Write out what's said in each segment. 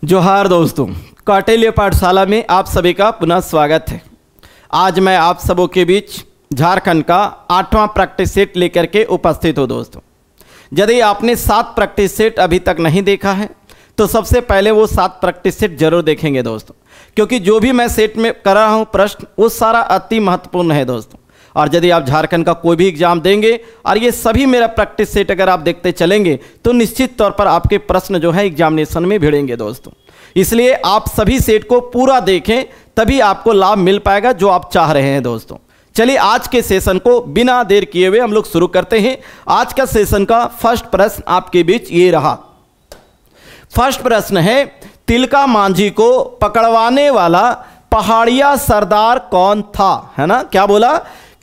जोहार दोस्तों, कौटिल्य पाठशाला में आप सभी का पुनः स्वागत है। आज मैं आप सबों के बीच झारखंड का 8वां प्रैक्टिस सेट लेकर के उपस्थित हूँ। दोस्तों, यदि आपने 7 प्रैक्टिस सेट अभी तक नहीं देखा है तो सबसे पहले वो 7 प्रैक्टिस सेट जरूर देखेंगे दोस्तों, क्योंकि जो भी मैं सेट में कर रहा हूँ प्रश्न वो सारा अति महत्वपूर्ण है दोस्तों। और यदि आप झारखंड का कोई भी एग्जाम देंगे और ये सभी मेरा प्रैक्टिस सेट अगर आप देखते चलेंगे तो निश्चित तौर पर आपके प्रश्न जो है एग्जामिनेशन में भिड़ेंगे दोस्तों। इसलिए आप सभी सेट को पूरा देखें, तभी आपको लाभ मिल पाएगा जो आप चाह रहे हैं दोस्तों। चलिए आज के सेशन को बिना देर किए हुए हम लोग शुरू करते हैं। आज का सेशन का फर्स्ट प्रश्न आपके बीच ये रहा। फर्स्ट प्रश्न है, तिलका मांझी को पकड़वाने वाला पहाड़िया सरदार कौन था? है ना, क्या बोला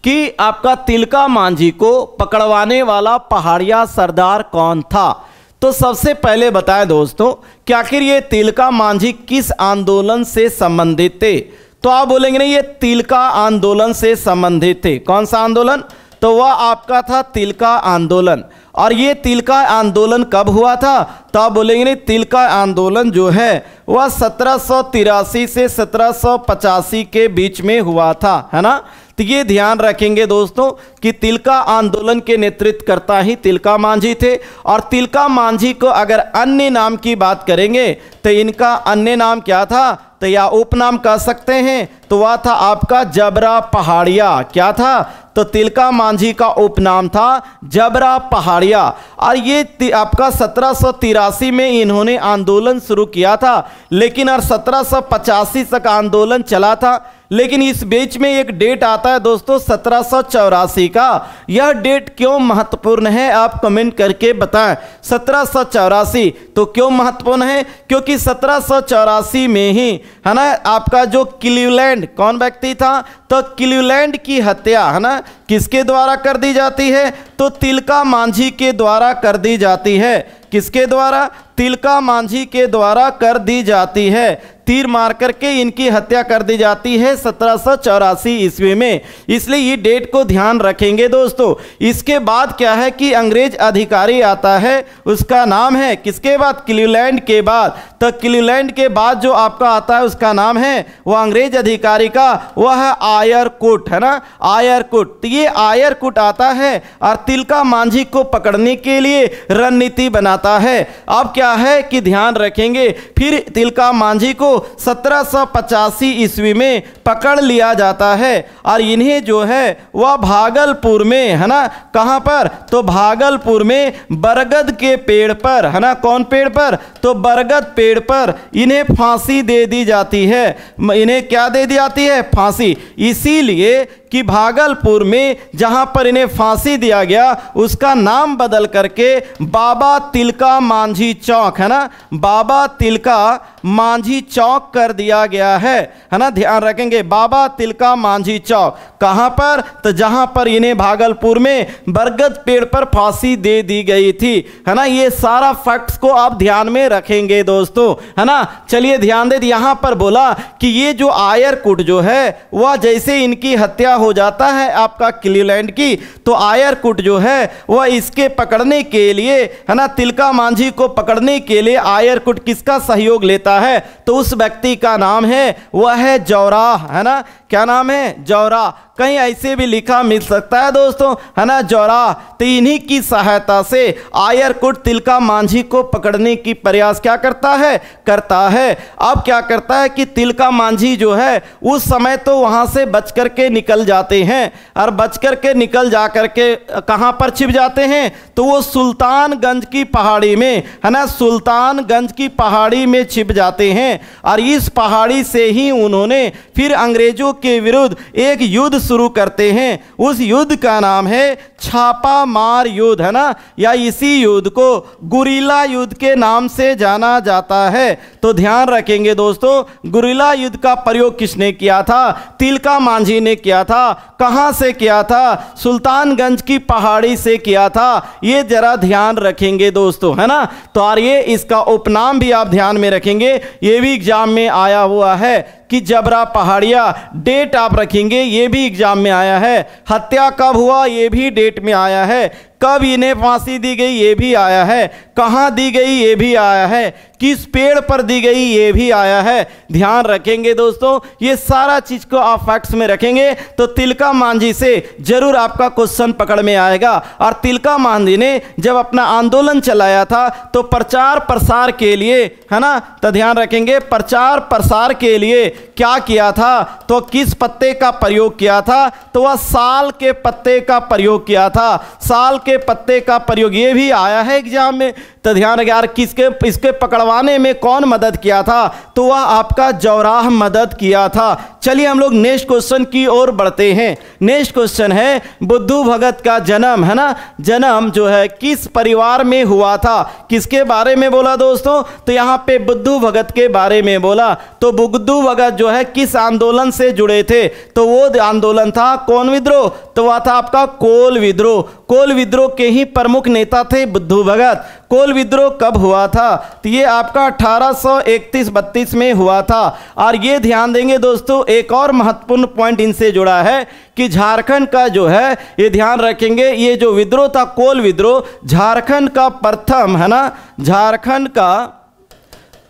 कि आपका तिलका मांझी को पकड़वाने वाला पहाड़िया सरदार कौन था? तो सबसे पहले बताए दोस्तों कि आखिर ये तिलका मांझी किस आंदोलन से संबंधित थे? तो आप बोलेंगे नहीं, ये तिलका आंदोलन से संबंधित थे। कौन सा आंदोलन? तो वह आपका था तिलका आंदोलन। और ये तिलका आंदोलन कब हुआ था? तो आप बोलेंगे नहीं, तिलका आंदोलन जो है वह 1783 से 1785 के बीच में हुआ था, है ना। तो ये ध्यान रखेंगे दोस्तों कि तिलका आंदोलन के नेतृत्वकर्ता ही तिलका मांझी थे। और तिलका मांझी को अगर अन्य नाम की बात करेंगे तो इनका अन्य नाम क्या था? तो या उपनाम कह सकते हैं, तो वह था आपका जबरा पहाड़िया। क्या था? तो तिलका मांझी का उपनाम था जबरा पहाड़िया। और ये आपका 1783 में इन्होंने आंदोलन शुरू किया था, लेकिन और 1785 तक आंदोलन चला था। लेकिन इस बीच में एक डेट आता है दोस्तों 1784 का। यह डेट क्यों महत्वपूर्ण है आप कमेंट करके बताएं। 1784 तो क्यों महत्वपूर्ण है? क्योंकि 1784 में ही, है ना, आपका जो क्लीवलैंड, कौन व्यक्ति था? तो क्लीवलैंड की हत्या, है ना, किसके द्वारा कर दी जाती है? तो तिलका मांझी के द्वारा कर दी जाती है। किसके द्वारा? तिलका मांझी के द्वारा कर दी जाती है। तीर मार करके इनकी हत्या कर दी जाती है 1784 ईस्वी में। इसलिए ये डेट को ध्यान रखेंगे दोस्तों। इसके बाद क्या है कि अंग्रेज अधिकारी आता है, उसका नाम है किसके बाद? क्लीवलैंड के बाद। तो क्लीवलैंड के बाद जो आपका आता है उसका नाम है वह अंग्रेज अधिकारी का, वह है आयरकुट, है ना, आयरकुट। तो ये आयरकुट आता है और तिलका मांझी को पकड़ने के लिए रणनीति बनाता है। अब क्या है कि ध्यान रखेंगे, फिर तिलका मांझी को 1785 ईस्वी में पकड़ लिया जाता है और इन्हें जो है वह भागलपुर में, है ना, कहां पर? तो भागलपुर में बरगद के पेड़ पर, है ना, कौन पेड़ पर? तो बरगद पेड़ पर इन्हें फांसी दे दी जाती है। इन्हें क्या दे दी जाती है? फांसी। इसीलिए कि भागलपुर में जहां पर इन्हें फांसी दिया गया उसका नाम बदल करके बाबा तिलका मांझी चौक, है ना, बाबा तिलका मांझी चौक कर दिया गया है ना। ध्यान रखेंगे, बाबा तिलका मांझी चौक कहां पर? तो जहां पर इन्हें भागलपुर में बरगद पेड़ पर फांसी दे दी गई थी, है ना। ये सारा फैक्ट्स को आप ध्यान में रखेंगे दोस्तों, है ना। चलिए ध्यान दे, यहां पर बोला कि ये जो आयरकुट जो है वह जैसे इनकी हत्या हो जाता है आपका क्लीवलैंड की, तो आयरकुट जो है वह इसके पकड़ने के लिए, है ना, तिलका मांझी को पकड़ने के लिए आयरकुट किसका सहयोग लेता है? तो उस व्यक्ति का नाम है वह है जौराह, है ना। क्या नाम है? जौराह। कहीं ऐसे भी लिखा मिल सकता है दोस्तों, है ना, जौराह। तो इन्हीं की सहायता से आयरकुट तिलका मांझी को पकड़ने की प्रयास क्या करता है? करता है। अब क्या करता है कि तिलका मांझी जो है उस समय तो वहां से बच करके निकल जाते हैं और बच करके निकल जा करके कहां पर छिप जाते हैं? तो वो सुल्तानगंज की पहाड़ी में, है ना, सुल्तानगंज की पहाड़ी में छिप जाते हैं। और इस पहाड़ी से ही उन्होंने फिर अंग्रेजों के विरुद्ध एक युद्ध शुरू करते हैं। उस युद्ध का नाम है छापा मार युद्ध, है ना, या इसी युद्ध को गुरिल्ला युद्ध के नाम से जाना जाता है। तो ध्यान रखेंगे दोस्तों, गुरिल्ला युद्ध का प्रयोग किसने किया था? तिलका मांझी ने किया था। कहां से किया था? सुल्तानगंज की पहाड़ी से किया था। ये जरा ध्यान रखेंगे दोस्तों, है ना। तो और ये इसका उपनाम भी आप ध्यान में रखेंगे, ये भी एग्जाम में आया हुआ है कि जबरा पहाड़िया। डेट आप रखेंगे, ये भी एग्जाम में आया है। हत्या कब हुआ, ये भी डेट में आया है। कब इन्हें फांसी दी गई ये भी आया है, कहाँ दी गई ये भी आया है, किस पेड़ पर दी गई ये भी आया है। ध्यान रखेंगे दोस्तों, ये सारा चीज को आप फैक्ट्स में रखेंगे तो तिलका मांझी से जरूर आपका क्वेश्चन पकड़ में आएगा। और तिलका मांझी ने जब अपना आंदोलन चलाया था तो प्रचार प्रसार के लिए, है ना, तो ध्यान रखेंगे प्रचार प्रसार के लिए क्या किया था, तो किस पत्ते का प्रयोग किया था, तो वह साल के पत्ते का प्रयोग किया था। साल के पत्ते का प्रयोग ये भी आया है एग्जाम में, तो ध्यान रखें। यार किसके इसके पकड़वाने में कौन मदद किया था, तो वह आपका जौराह मदद किया था। चलिए हम लोग नेक्स्ट क्वेश्चन की ओर बढ़ते हैं। नेक्स्ट क्वेश्चन है बुद्धू भगत का जन्म, है ना, जन्म जो है किस परिवार में हुआ था, किसके बारे में बोला दोस्तों, तो यहाँ पे बुद्धू भगत के बारे में बोला। तो बुद्धू भगत जो है किस आंदोलन से जुड़े थे, तो वो आंदोलन था कौन विद्रोह, तो वह था आपका कोल विद्रोह। कोल विद्रोह के ही प्रमुख नेता थे बुद्धू भगत। कोल विद्रोह कब हुआ था, तो ये आपका 1831-32 में हुआ था। और ये ध्यान देंगे दोस्तों, एक और महत्वपूर्ण पॉइंट इनसे जुड़ा है कि झारखंड का जो है, ये ध्यान रखेंगे, ये जो विद्रोह था कोल विद्रोह, झारखंड का प्रथम, है ना, झारखंड का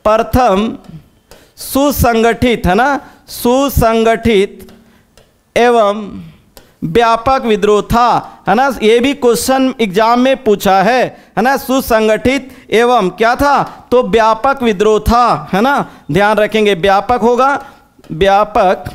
प्रथम सुसंगठित, है ना, सुसंगठित एवं व्यापक विद्रोह था, है ना। ये भी क्वेश्चन एग्जाम में पूछा है ना, सुसंगठित एवं क्या था, तो व्यापक विद्रोह था, है ना। ध्यान रखेंगे व्यापक होगा, व्यापक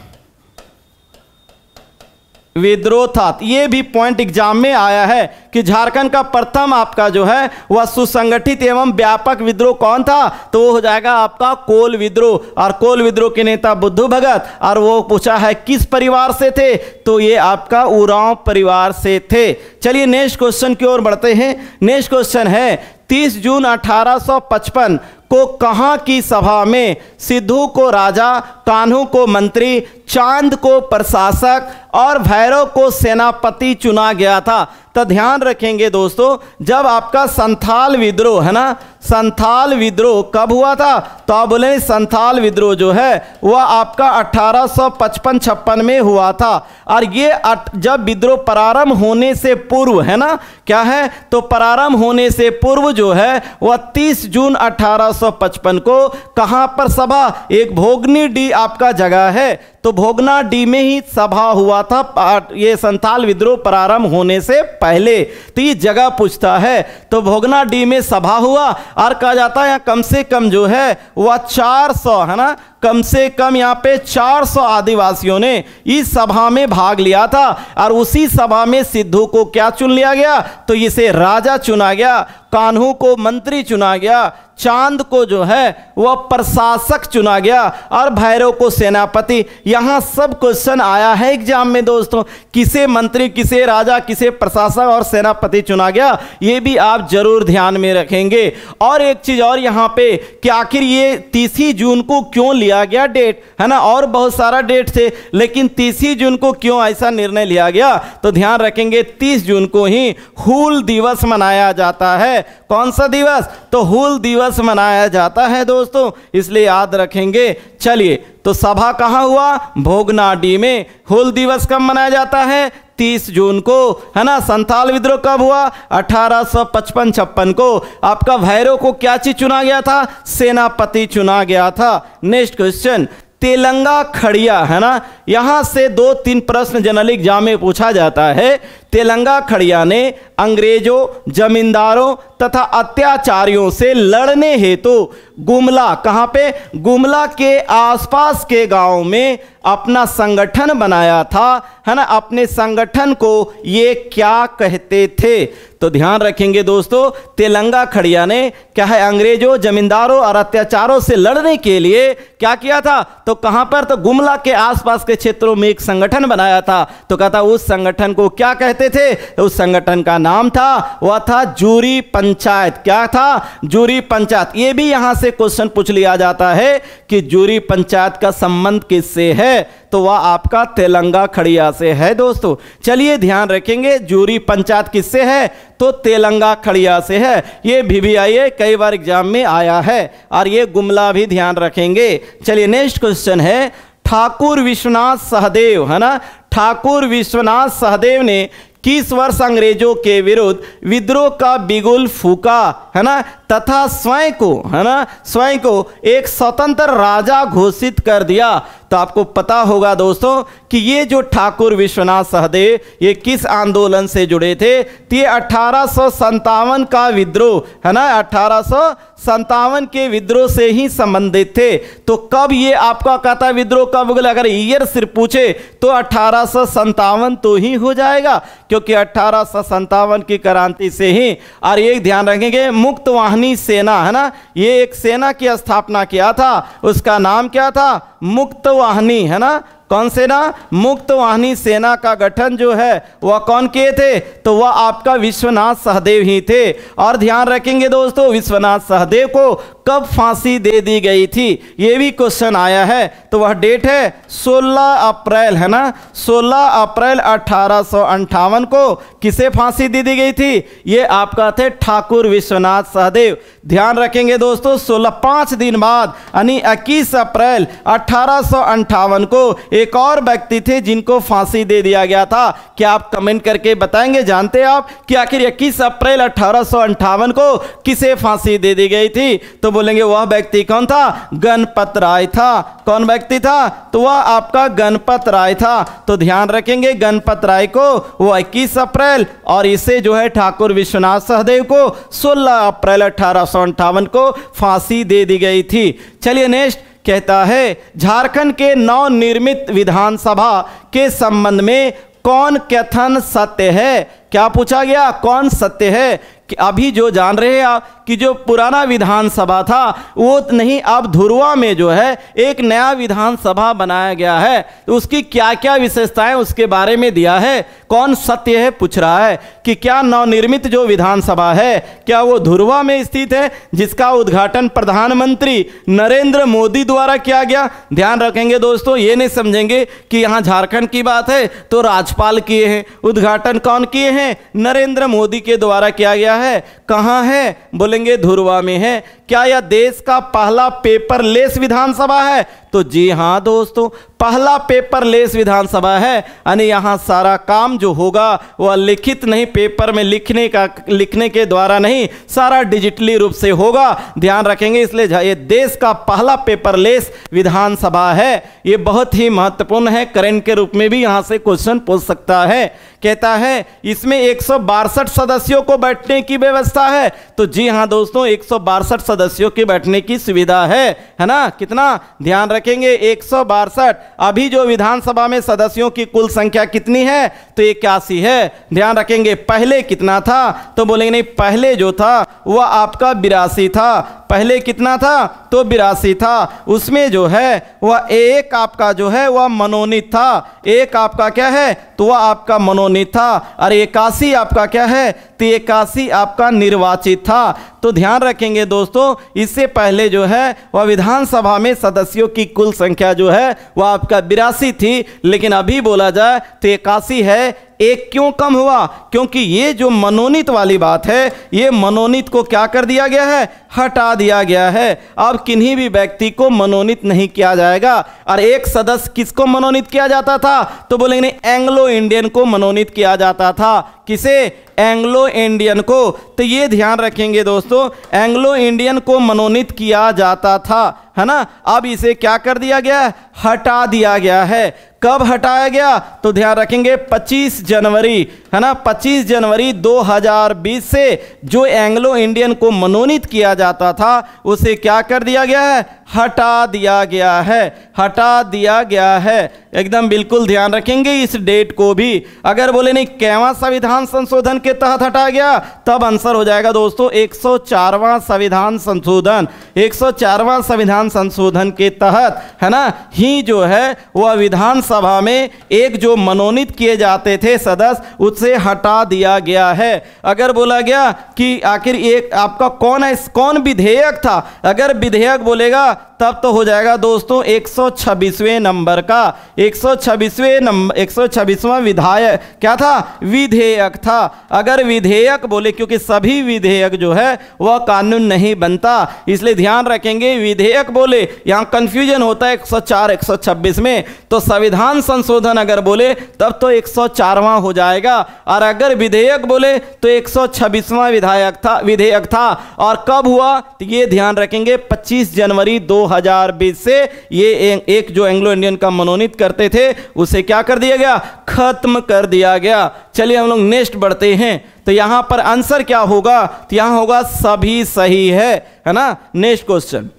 विद्रोह था। ये भी पॉइंट एग्जाम में आया है कि झारखंड का प्रथम आपका जो है वह सुसंगठित एवं व्यापक विद्रोह कौन था, तो वो हो जाएगा आपका कोल विद्रोह। और कोल विद्रोह के नेता बुद्धू भगत, और वो पूछा है किस परिवार से थे, तो ये आपका उरांव परिवार से थे। चलिए नेक्स्ट क्वेश्चन की ओर बढ़ते हैं। नेक्स्ट क्वेश्चन है 30 जून 1855 को कहाँ की सभा में सिद्धू को राजा, कान्हू को मंत्री, चांद को प्रशासक और भैरव को सेनापति चुना गया था। तो ध्यान रखेंगे दोस्तों, जब आपका संथाल विद्रोह, है ना, संथाल विद्रोह कब हुआ था, तो आप बोले संथाल विद्रोह जो है वह आपका 1855-56 में हुआ था। और ये जब विद्रोह प्रारंभ होने से पूर्व, है ना, क्या है, तो प्रारंभ होने से पूर्व जो है वह 30 जून 1855 को कहाँ पर सभा, एक भोगनी डी आपका जगह है, तो भोगना डी में ही सभा हुआ था ये संथाल विद्रोह प्रारंभ होने से पहले। तो ये जगह पूछता है, तो भोगना डी में सभा हुआ। और कहा जाता है यहाँ कम से कम जो है वह 400, है ना, कम से कम यहाँ पे 400 आदिवासियों ने इस सभा में भाग लिया था। और उसी सभा में सिद्धू को क्या चुन लिया गया, तो इसे राजा चुना गया, कान्हू को मंत्री चुना गया, चांद को जो है वह प्रशासक चुना गया, और भैरव को सेनापति। यहाँ सब क्वेश्चन आया है एग्जाम में दोस्तों, किसे मंत्री, किसे राजा, किसे प्रशासक और सेनापति चुना गया, ये भी आप जरूर ध्यान में रखेंगे। और एक चीज और यहाँ पे कि आखिर ये 30 जून को क्यों लिया गया डेट, है ना, और बहुत सारा डेट थे, लेकिन 30 जून को क्यों ऐसा निर्णय लिया गया, तो ध्यान रखेंगे 30 जून को ही हूल दिवस मनाया जाता है। कौन सा दिवस, तो हूल दिवस मनाया जाता है दोस्तों, इसलिए याद रखेंगे। चलिए, तो सभा कहाँ हुआ, भोगनाडी में। हूल दिवस कब मनाया जाता है, 30 जून को, है ना। संथाल विद्रोह कब हुआ, 1855-56 को। आपका भैरव को क्या चीज चुना गया था, सेनापति चुना गया था। नेक्स्ट क्वेश्चन, तेलंगा खड़िया, है ना, यहां से 2-3 प्रश्न जनरल एग्जाम में पूछा जाता है। तेलंगा खड़िया ने अंग्रेजों, जमींदारों तथा अत्याचारियों से लड़ने हेतु गुमला, कहाँ पे, गुमला के आसपास के गांव में अपना संगठन बनाया था, है ना। अपने संगठन को ये क्या कहते थे, तो ध्यान रखेंगे दोस्तों, तेलंगा खड़िया ने क्या है, अंग्रेजों, जमींदारों और अत्याचारों से लड़ने के लिए क्या किया था, तो कहां पर, तो गुमला के आसपास के क्षेत्रों में एक संगठन बनाया था। तो कहता उस संगठन को क्या कहते थे, उस संगठन का नाम था, वह था जूरी पंचायत। क्या था, जूरी पंचायत। ये भी यहां से क्वेश्चन पूछ लिया जाता है कि जूरी पंचायत का संबंध किससे है, तो वह आपका तेलंगा खड़िया से है दोस्तों। चलिए ध्यान रखेंगे, जूरी पंचायत किससे है, तो तेलंगा खड़िया से है। ये VVIA कई बार एग्जाम में आया है। और ये गुमला भी ध्यान रखेंगे। चलिए नेक्स्ट क्वेश्चन है, ठाकुर विश्वनाथ सहदेव, है ना, ठाकुर विश्वनाथ सहदेव ने किस वर्ष अंग्रेजों के विरुद्ध विद्रोह का बिगुल फूका, है ना, तथा स्वयं को, है ना, स्वयं को एक स्वतंत्र राजा घोषित कर दिया। तो आपको पता होगा दोस्तों कि ये जो ठाकुर विश्वनाथ सहदेव ये किस आंदोलन से जुड़े थे, तो ये 1857 का विद्रोह, है ना, 1857 के विद्रोह से ही संबंधित थे। तो कब ये आपका कहता है विद्रोह कब हुआ, अगर ईयर सिर्फ पूछे तो 1857 तो ही हो जाएगा, क्योंकि 1857 की क्रांति से ही। और ये ध्यान रखेंगे मुक्तवाहिनी सेना, है ना, ये एक सेना की स्थापना किया था, उसका नाम क्या था, मुक्तवाहिनी, है ना, कौन सेना, मुक्तवाहिनी सेना का गठन जो है वह कौन किए थे, तो वह आपका विश्वनाथ सहदेव ही थे। और ध्यान रखेंगे दोस्तों विश्वनाथ सहदेव को कब फांसी दे दी गई थी, ये भी क्वेश्चन आया है। तो वह डेट है 16 अप्रैल, है ना, 16 अप्रैल 1858 को किसे फांसी दे दी गई थी, ये आपका थे ठाकुर विश्वनाथ सहदेव। ध्यान रखेंगे दोस्तों 5 दिन बाद यानी 21 अप्रैल 1858 को एक और व्यक्ति थे जिनको फांसी दे दिया गया था। क्या आप कमेंट करके बताएंगे, जानते हैं आप कि आखिर 21 अप्रैल 1858 को किसे फांसी दे दी गई थी, तो बोलेंगे वह व्यक्ति कौन था, गणपत राय था। कौन व्यक्ति था, तो वह आपका गणपत राय था। तो ध्यान रखेंगे गणपत राय को वो 21 अप्रैल और इसे जो है ठाकुर विश्वनाथ सहदेव को 16 अप्रैल 1858 को फांसी दे दी गई थी। चलिए नेक्स्ट कहता है झारखंड के नवनिर्मित विधानसभा के संबंध में कौन कथन सत्य है। क्या पूछा गया, कौन सत्य है, कि अभी जो जान रहे हैं आप कि जो पुराना विधानसभा था वो नहीं, अब धुरवा में जो है एक नया विधानसभा बनाया गया है, तो उसकी क्या क्या विशेषताएं उसके बारे में दिया है। कौन सत्य है पूछ रहा है कि क्या नवनिर्मित जो विधानसभा है क्या वो धुरवा में स्थित है, जिसका उद्घाटन प्रधानमंत्री नरेंद्र मोदी द्वारा किया गया। ध्यान रखेंगे दोस्तों, ये नहीं समझेंगे कि यहाँ झारखंड की बात है तो राज्यपाल किए हैं, उद्घाटन कौन किए हैं, नरेंद्र मोदी के द्वारा किया गया है। कहां है, बोलेंगे धुरवा में है। क्या यह देश का पहला पेपरलेस विधानसभा है, तो जी हां दोस्तों पहला पेपरलेस विधानसभा है, यानी यहां सारा काम जो होगा वह लिखित नहीं, पेपर में लिखने के द्वारा नहीं, सारा डिजिटली रूप से होगा। ध्यान रखेंगे, इसलिए ये देश का पहला पेपरलेस विधानसभा है। ये बहुत ही महत्वपूर्ण है, करंट के रूप में भी यहां से क्वेश्चन पूछ सकता है। कहता है इसमें 162 सदस्यों को बैठने की व्यवस्था है, तो जी हां दोस्तों 162 सदस्यों के बैठने की सुविधा है ना। कितना, ध्यान रखेंगे 162। अभी जो विधानसभा में सदस्यों की कुल संख्या कितनी है, तो 81 है। ध्यान रखेंगे पहले कितना था, तो बोलेंगे नहीं, पहले जो था वह आपका 82 था। पहले कितना था, तो 82 था। उसमें जो है वह एक आपका जो है वह मनोनीत था, एक आपका क्या है, तो वह आपका मनोनीत था। और 81 आपका क्या है, तो 81 आपका निर्वाचित था। तो ध्यान रखेंगे दोस्तों, इससे पहले जो है वह विधानसभा में सदस्यों की कुल संख्या जो है वह आपका 82 थी, लेकिन अभी बोला जाए तो 81 है। एक क्यों कम हुआ, क्योंकि ये जो मनोनीत वाली बात है, ये मनोनीत को क्या कर दिया गया है, हटा दिया गया है। अब किन्हीं भी व्यक्ति को मनोनीत नहीं किया जाएगा। और एक सदस्य किसको मनोनीत किया जाता था, तो बोलेंगे नहीं, एंग्लो इंडियन को मनोनीत किया जाता था। किसे, एंग्लो इंडियन को। तो ये ध्यान रखेंगे दोस्तों, एंग्लो इंडियन को मनोनीत किया जाता था, है ना। अब इसे क्या कर दिया गया, हटा दिया गया है। कब हटाया गया, तो ध्यान रखेंगे 25 जनवरी, है ना, 25 जनवरी 2020 से जो एंग्लो इंडियन को मनोनीत किया जाता था उसे क्या कर दिया गया है, हटा दिया गया है, हटा दिया गया है। एकदम बिल्कुल ध्यान रखेंगे इस डेट को भी। अगर बोले नहीं कैवां संविधान संशोधन के तहत हटाया गया, तब आंसर हो जाएगा दोस्तों 104वां संविधान संशोधन। 104वां संविधान संशोधन के तहत, है ना, ही जो है वह विधानसभा में एक जो मनोनीत किए जाते थे सदस्य, उससे हटा दिया गया है। अगर बोला गया कि आखिर एक आपका कौन है, कौन विधेयक था, अगर विधेयक बोलेगा तब तो हो जाएगा दोस्तों 126वें नंबर का 126वां विधायक क्या था, विधेयक था। अगर विधेयक बोले, क्योंकि सभी विधेयक जो है वह कानून नहीं बनता, इसलिए ध्यान रखेंगे विधेयक बोले यहां कंफ्यूजन होता है 104 126 में, तो संविधान संशोधन अगर बोले तब तो 104वां हो जाएगा, और अगर विधेयक बोले तो 126वां विधेयक था। और कब हुआ तो ये ध्यान रखेंगे 25 जनवरी 2020 से ये एक जो एंग्लो इंडियन का मनोनीत करते थे उसे क्या कर दिया गया, खत्म कर दिया गया। चलिए हम लोग नेक्स्ट बढ़ते हैं, तो यहां पर आंसर क्या होगा, तो यहां होगा सभी सही है ना। नेक्स्ट क्वेश्चन,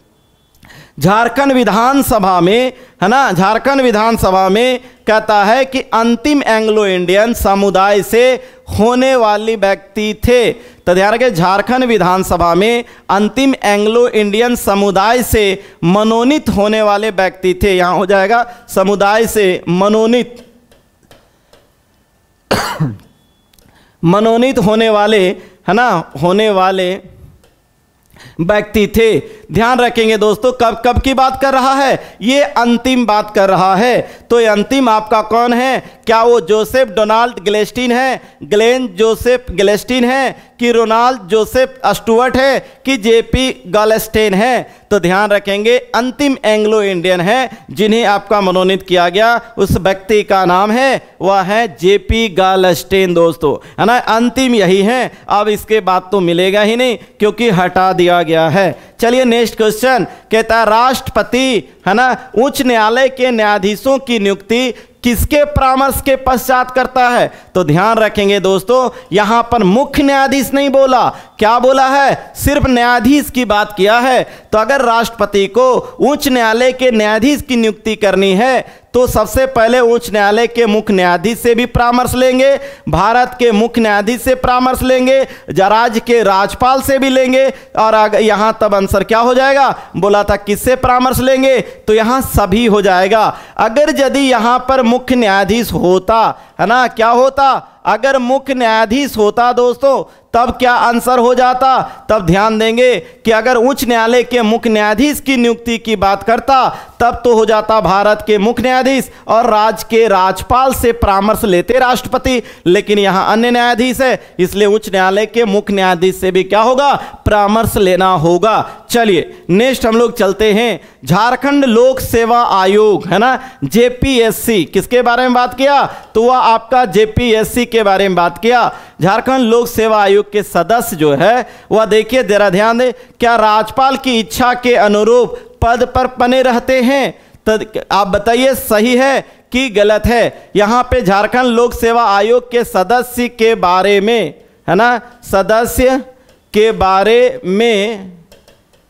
झारखंड विधानसभा में है ना, झारखंड विधानसभा में कहता है कि अंतिम एंग्लो इंडियन समुदाय से होने वाली व्यक्ति थे। तो ध्यान रखें, झारखंड विधानसभा में अंतिम एंग्लो इंडियन समुदाय से मनोनीत होने वाले व्यक्ति थे। यहां हो जाएगा समुदाय से मनोनीत मनोनीत होने वाले है ना, होने वाले व्यक्ति थे। ध्यान रखेंगे दोस्तों, कब कब की बात कर रहा है, ये अंतिम बात कर रहा है। तो ये अंतिम आपका कौन है, क्या वो जोसेफ डोनाल्ड ग्लेस्टीन है, ग्लेन जोसेफ ग्लेस्टीन है, कि रोनाल्ड जोसेफ स्टुअर्ट है, कि जेपी गालस्टेन है। तो ध्यान रखेंगे अंतिम एंग्लो इंडियन है जिन्हें आपका मनोनीत किया गया, उस व्यक्ति का नाम है, वह है जेपी गालस्टेन दोस्तों, है ना। अंतिम यही है, अब इसके बाद तो मिलेगा ही नहीं क्योंकि हटा दिया गया है। चलिए नेक्स्ट क्वेश्चन, कहता है राष्ट्रपति है ना उच्च न्यायालय के न्यायाधीशों की नियुक्ति किसके परामर्श के पश्चात करता है। तो ध्यान रखेंगे दोस्तों, यहां पर मुख्य न्यायाधीश नहीं बोला, क्या बोला है, सिर्फ न्यायाधीश की बात किया है। तो अगर राष्ट्रपति को उच्च न्यायालय के न्यायाधीश की नियुक्ति करनी है तो सबसे पहले उच्च न्यायालय के मुख्य न्यायाधीश से भी परामर्श लेंगे, भारत के मुख्य न्यायाधीश से परामर्श लेंगे, राज्य के राज्यपाल से भी लेंगे, और यहां तब आंसर क्या हो जाएगा, बोला था किससे परामर्श लेंगे, तो यहां सभी हो जाएगा। अगर यदि यहां पर मुख्य न्यायाधीश होता है ना, क्या होता, अगर मुख्य न्यायाधीश होता दोस्तों तब क्या आंसर हो जाता, तब ध्यान देंगे कि अगर उच्च न्यायालय के मुख्य न्यायाधीश की नियुक्ति की बात करता तब तो हो जाता भारत के मुख्य न्यायाधीश, और राज्य के राज्यपाल से परामर्श लेते राष्ट्रपति, लेकिन यहां अन्य न्यायाधीश है इसलिए उच्च न्यायालय के मुख्य न्यायाधीश से भी क्या होगा, परामर्श लेना होगा। चलिए नेक्स्ट हम लोग चलते हैं, झारखंड लोक सेवा आयोग है ना, जेपीएससी, किसके बारे में बात किया, तो वह आपका जेपीएससी के बारे में बात किया। झारखंड लोक सेवा आयोग के सदस्य जो है वह देखिए जरा ध्यान दें, क्या राज्यपाल की इच्छा के अनुरूप पद पर बने रहते हैं, तो आप बताइए सही है कि गलत है। यहां पे झारखंड लोक सेवा आयोग के सदस्य के बारे में है ना, सदस्य के बारे में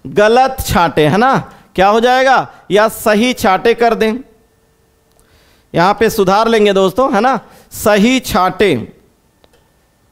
गलत छांटे है ना, क्या हो जाएगा, या सही छांटे कर दें, यहां पे सुधार लेंगे दोस्तों है ना, सही छांटे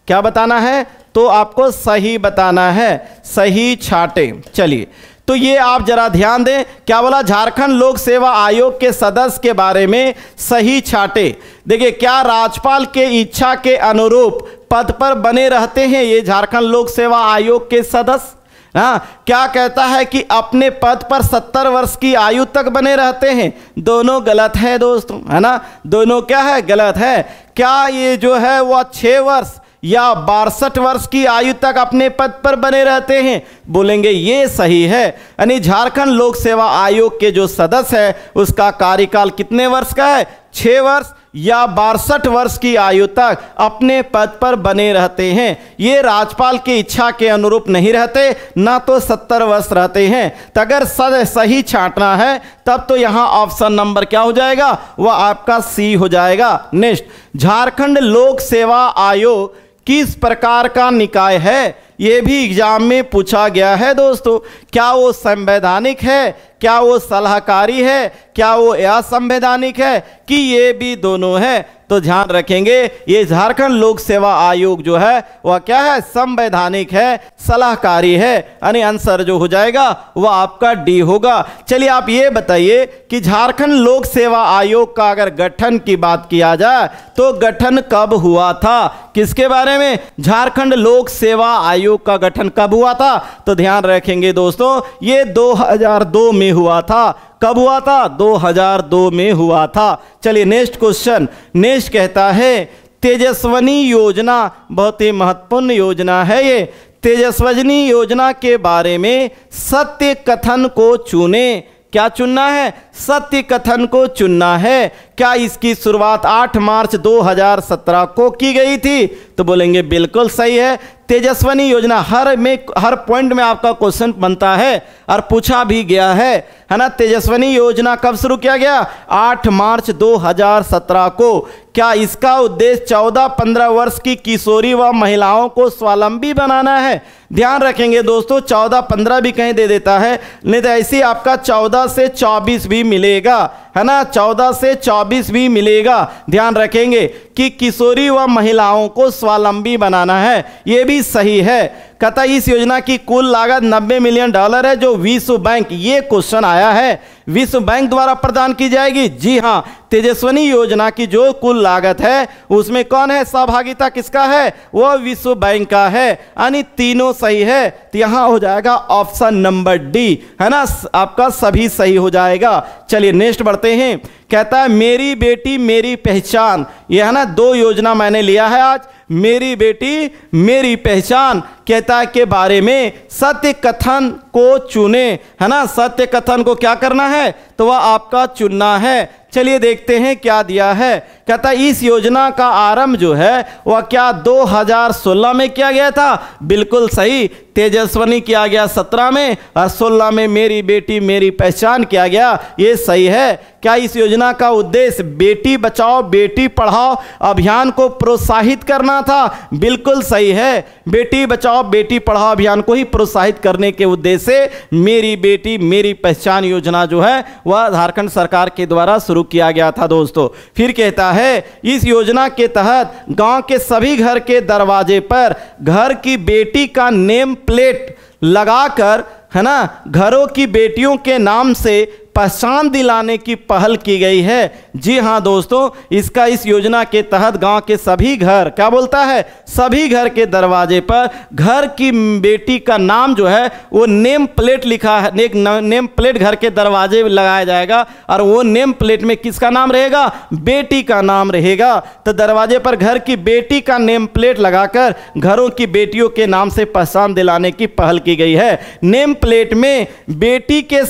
क्या बताना है, तो आपको सही बताना है, सही छांटे। चलिए तो ये आप जरा ध्यान दें, क्या बोला, झारखंड लोक सेवा आयोग के सदस्य के बारे में सही छांटे। देखिए क्या राज्यपाल के इच्छा के अनुरूप पद पर बने रहते हैं ये झारखंड लोक सेवा आयोग के सदस्य, हाँ, क्या कहता है कि अपने पद पर 70 वर्ष की आयु तक बने रहते हैं, दोनों गलत है दोस्तों है ना, दोनों क्या है, गलत है। क्या ये जो है वह 6 वर्ष या 62 वर्ष की आयु तक अपने पद पर बने रहते हैं, बोलेंगे ये सही है। यानी झारखंड लोक सेवा आयोग के जो सदस्य है उसका कार्यकाल कितने वर्ष का है, 6 वर्ष या 62 वर्ष की आयु तक अपने पद पर बने रहते हैं। ये राज्यपाल की इच्छा के अनुरूप नहीं रहते, ना तो 70 वर्ष रहते हैं। तो अगर सही छांटना है तब तो यहाँ ऑप्शन नंबर क्या हो जाएगा, वह आपका सी हो जाएगा। नेक्स्ट, झारखंड लोक सेवा आयोग किस प्रकार का निकाय है, ये भी एग्जाम में पूछा गया है दोस्तों। क्या वो संवैधानिक है, क्या वो सलाहकारी है, क्या वो असंवैधानिक है, कि ये भी दोनों है। तो ध्यान रखेंगे ये झारखंड लोक सेवा आयोग जो है वह क्या है, संवैधानिक है, सलाहकारी है, यानी आंसर जो हो जाएगा वह आपका डी होगा। चलिए आप ये बताइए कि झारखंड लोक सेवा आयोग का अगर गठन की बात किया जाए तो गठन कब हुआ था, किसके बारे में, झारखंड लोक सेवा आयोग का गठन कब हुआ था, तो ध्यान रखेंगे दोस्तों ये 2002 में हुआ था। कब हुआ था, 2002 में हुआ था। चलिए नेक्स्ट क्वेश्चन, नेक्स्ट कहता है तेजस्विनी योजना, बहुत ही महत्वपूर्ण योजना है ये। तेजस्विनी योजना के बारे में सत्य कथन को चुने, क्या चुनना है, सत्य कथन को चुनना है। क्या इसकी शुरुआत 8 मार्च 2017 को की गई थी, तो बोलेंगे बिल्कुल सही है। तेजस्विनी योजना हर पॉइंट में आपका क्वेश्चन बनता है और पूछा भी गया है ना। तेजस्विनी योजना कब शुरू किया गया, 8 मार्च 2017 को। क्या इसका उद्देश्य 14-15 वर्ष की किशोरी व महिलाओं को स्वावलंबी बनाना है, ध्यान रखेंगे दोस्तों 14-15 भी कहीं दे देता है, नहीं तो ऐसे आपका 14 से 24 भी मिलेगा, है ना, 14 से 24 भी मिलेगा। ध्यान रखेंगे कि किशोरी व महिलाओं को स्वावलंबी बनाना है, ये भी सही है। कहता इस योजना की कुल लागत $90 मिलियन है जो विश्व बैंक, ये क्वेश्चन आया है, विश्व बैंक द्वारा प्रदान की जाएगी। जी हाँ, तेजस्विनी योजना की जो कुल लागत है उसमें कौन है, सहभागिता किसका है, वह विश्व बैंक का है, यानी तीनों सही है। तो यहाँ हो जाएगा ऑप्शन नंबर डी, है ना, आपका सभी सही हो जाएगा। चलिए नेक्स्ट बढ़ते हैं। कहता है मेरी बेटी मेरी पहचान, यह है ना 2 योजना मैंने लिया है आज, मेरी बेटी मेरी पहचान कहता है के बारे में सत्य कथन को चुने, है ना, सत्य कथन को क्या करना है, तो वह आपका चुनना है। चलिए देखते हैं क्या दिया है। कहता इस योजना का आरंभ जो है वह क्या 2016 में किया गया था, बिल्कुल सही। तेजस्विनी किया गया 17 में और 16 में मेरी बेटी मेरी पहचान किया गया, ये सही है। क्या इस योजना का उद्देश्य बेटी बचाओ बेटी पढ़ाओ अभियान को प्रोत्साहित करना था, बिल्कुल सही है। बेटी बचाओ बेटी पढ़ाओ अभियान को ही प्रोत्साहित करने के उद्देश्य से मेरी बेटी मेरी पहचान योजना जो है वह झारखंड सरकार के द्वारा शुरू किया गया था दोस्तों। फिर कहता है इस योजना के तहत गांव के सभी घर के दरवाजे पर घर की बेटी का नेम प्लेट लगाकर, है ना, घरों की बेटियों के नाम से पहचान दिलाने की पहल की गई है। जी हाँ दोस्तों, इसका इस योजना के तहत गांव के सभी घर, क्या बोलता है, सभी घर के दरवाजे पर घर की बेटी का नाम जो है वो नेम प्लेट लिखा है, एक नेम प्लेट घर के दरवाजे लगाया जाएगा और वो नेम प्लेट में किसका नाम रहेगा, बेटी का नाम रहेगा। तो दरवाजे पर घर की बेटी का नेम प्लेट लगाकर घरों की बेटियों के नाम से पहचान दिलाने की पहल की गई है। नेम प्लेट में बेटी के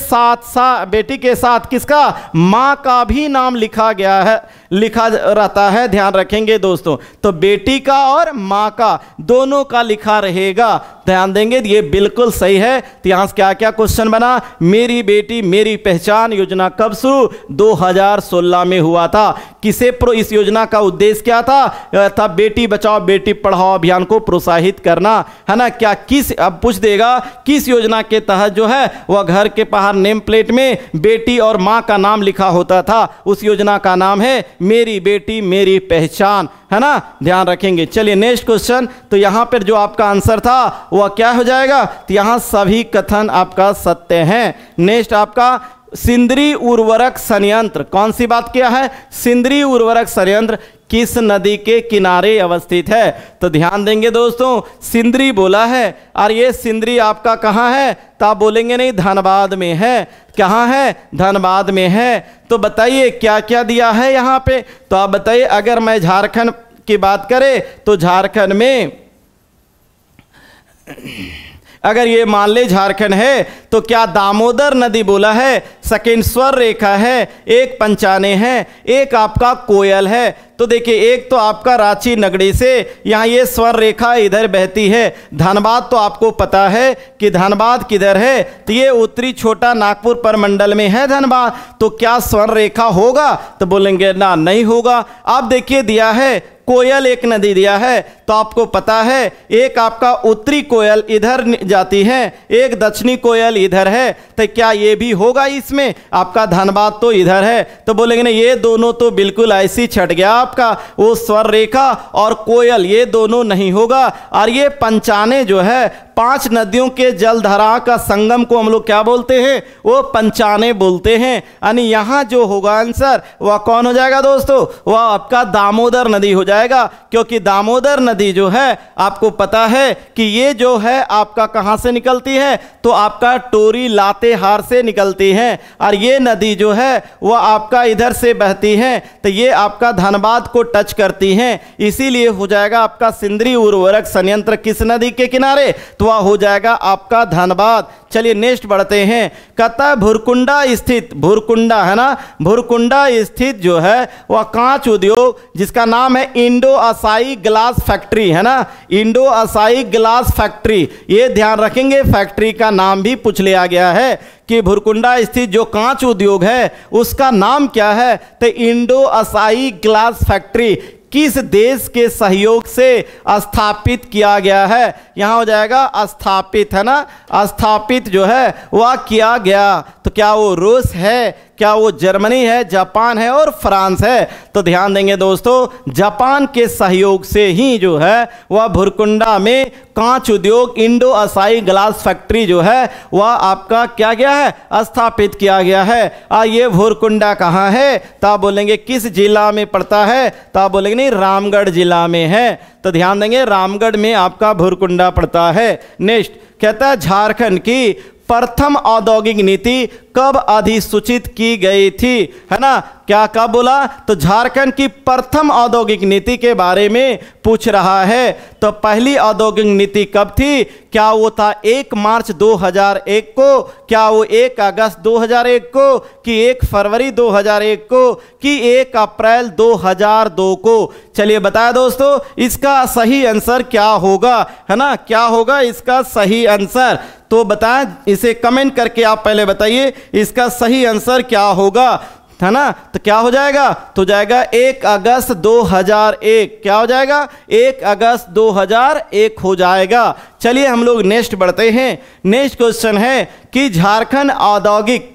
साथ किसका, मां का भी नाम लिखा गया है, लिखा रहता है, ध्यान रखेंगे दोस्तों। तो बेटी का और मां का दोनों का लिखा रहेगा, ध्यान देंगे, ये बिल्कुल सही है। तो यहां से क्या क्या क्वेश्चन बना, मेरी बेटी मेरी पहचान योजना कब शुरू, 2016 में हुआ था। किसे इस योजना का उद्देश्य क्या था बेटी बचाओ बेटी पढ़ाओ अभियान को प्रोत्साहित करना, है ना। क्या किस, अब पूछ देगा किस योजना के तहत जो है वह घर के बाहर नेम प्लेट में बेटी और मां का नाम लिखा होता था, उस योजना का नाम है मेरी बेटी मेरी पहचान, है ना, ध्यान रखेंगे। चलिए नेक्स्ट क्वेश्चन, तो यहां पर जो आपका आंसर था वह क्या हो जाएगा, तो यहां सभी कथन आपका सत्य हैं। नेक्स्ट आपका सिंदरी उर्वरक संयंत्र, कौन सी बात किया है, सिंदरी उर्वरक संयंत्र किस नदी के किनारे अवस्थित है, तो ध्यान देंगे दोस्तों सिंदरी बोला है और ये सिंदरी आपका कहाँ है, तो आप बोलेंगे नहीं धनबाद में है, कहाँ है, धनबाद में है। तो बताइए क्या क्या दिया है यहाँ पे, तो आप बताइए अगर मैं झारखंड की बात करें तो झारखंड में अगर ये मान ले झारखंड है तो क्या दामोदर नदी बोला है, सेकेंड स्वर रेखा है, एक पंचाने है, एक आपका कोयल है। तो देखिए एक तो आपका रांची नगरी से यहाँ ये स्वर रेखा इधर बहती है। धनबाद तो आपको पता है कि धनबाद किधर है, तो ये उत्तरी छोटा नागपुर परमंडल में है धनबाद। तो क्या स्वर रेखा होगा, तो बोलेंगे ना नहीं होगा। अब देखिए दिया है कोयल एक नदी दिया है, तो आपको पता है एक आपका उत्तरी कोयल इधर जाती है, एक दक्षिणी कोयल इधर है, तो क्या ये भी होगा इसमें? आपका धनबाद तो इधर है, तो बोलेंगे ना ये दोनों तो बिल्कुल ऐसी छट गया आपका, वो स्वर रेखा और कोयल ये दोनों नहीं होगा। और ये पंचाने जो है 5 नदियों के जलधारा का संगम को हम लोग क्या बोलते हैं? वो पंचाने बोलते हैं। यानी यहाँ जो होगा आंसर वह कौन हो जाएगा दोस्तों? वह आपका दामोदर नदी हो जाएगा, क्योंकि दामोदर नदी जो है आपको पता है कि ये जो है आपका कहाँ से निकलती है? तो आपका टोरी लातेहार से निकलती है, और ये नदी जो है वह आपका इधर से बहती है, तो ये आपका धनबाद को टच करती हैं, इसीलिए हो जाएगा आपका सिंदरी उर्वरक संयंत्र किस नदी के किनारे? तो वह हो जाएगा आपका धनबाद। चलिए नेक्स्ट बढ़ते हैं। कहता है भुरकुंडा स्थित, भुरकुंडा है ना, भुरकुंडा स्थित जो है वह कांच उद्योग जिसका नाम है इंडो असाई ग्लास फैक्ट्री है ना, इंडो असाई ग्लास फैक्ट्री, ये ध्यान रखेंगे फैक्ट्री का नाम भी पूछ लिया गया है कि भुरकुंडा स्थित जो कांच उद्योग है उसका नाम क्या है? तो इंडो असाई ग्लास फैक्ट्री किस देश के सहयोग से स्थापित किया गया है? यहाँ हो जाएगा स्थापित है ना, स्थापित जो है वह किया गया, तो क्या वो रूस है, क्या वो जर्मनी है, जापान है और फ्रांस है? तो ध्यान देंगे दोस्तों जापान के सहयोग से ही जो है वह भुरकुंडा में कांच उद्योग इंडो असाई ग्लास फैक्ट्री जो है वह आपका क्या गया है? स्थापित किया गया है। ये भुरकुंडा कहाँ है? तो आप बोलेंगे किस जिला में पड़ता है? तो आप बोलेंगे नहीं रामगढ़ जिला में है, तो ध्यान देंगे रामगढ़ में आपका भुरकुंडा पड़ता है। नेक्स्ट कहता है झारखंड की प्रथम औद्योगिक नीति कब अधिसूचित की गई थी? है ना, क्या कब बोला? तो झारखंड की प्रथम औद्योगिक नीति के बारे में पूछ रहा है। तो पहली औद्योगिक नीति कब थी? क्या वो था 1 मार्च 2001 को, क्या वो 1 अगस्त 2001 को, कि 1 फरवरी 2001 को, कि 1 अप्रैल 2002 को? चलिए बताया दोस्तों इसका सही आंसर क्या होगा, है ना, क्या होगा इसका सही आंसर? तो बताएं, इसे कमेंट करके आप पहले बताइए इसका सही आंसर क्या होगा, है ना। तो क्या हो जाएगा? तो जाएगा 1 अगस्त 2001, क्या हो जाएगा? 1 अगस्त 2001 हो जाएगा। चलिए हम लोग नेक्स्ट बढ़ते हैं। नेक्स्ट क्वेश्चन है कि झारखंड औद्योगिक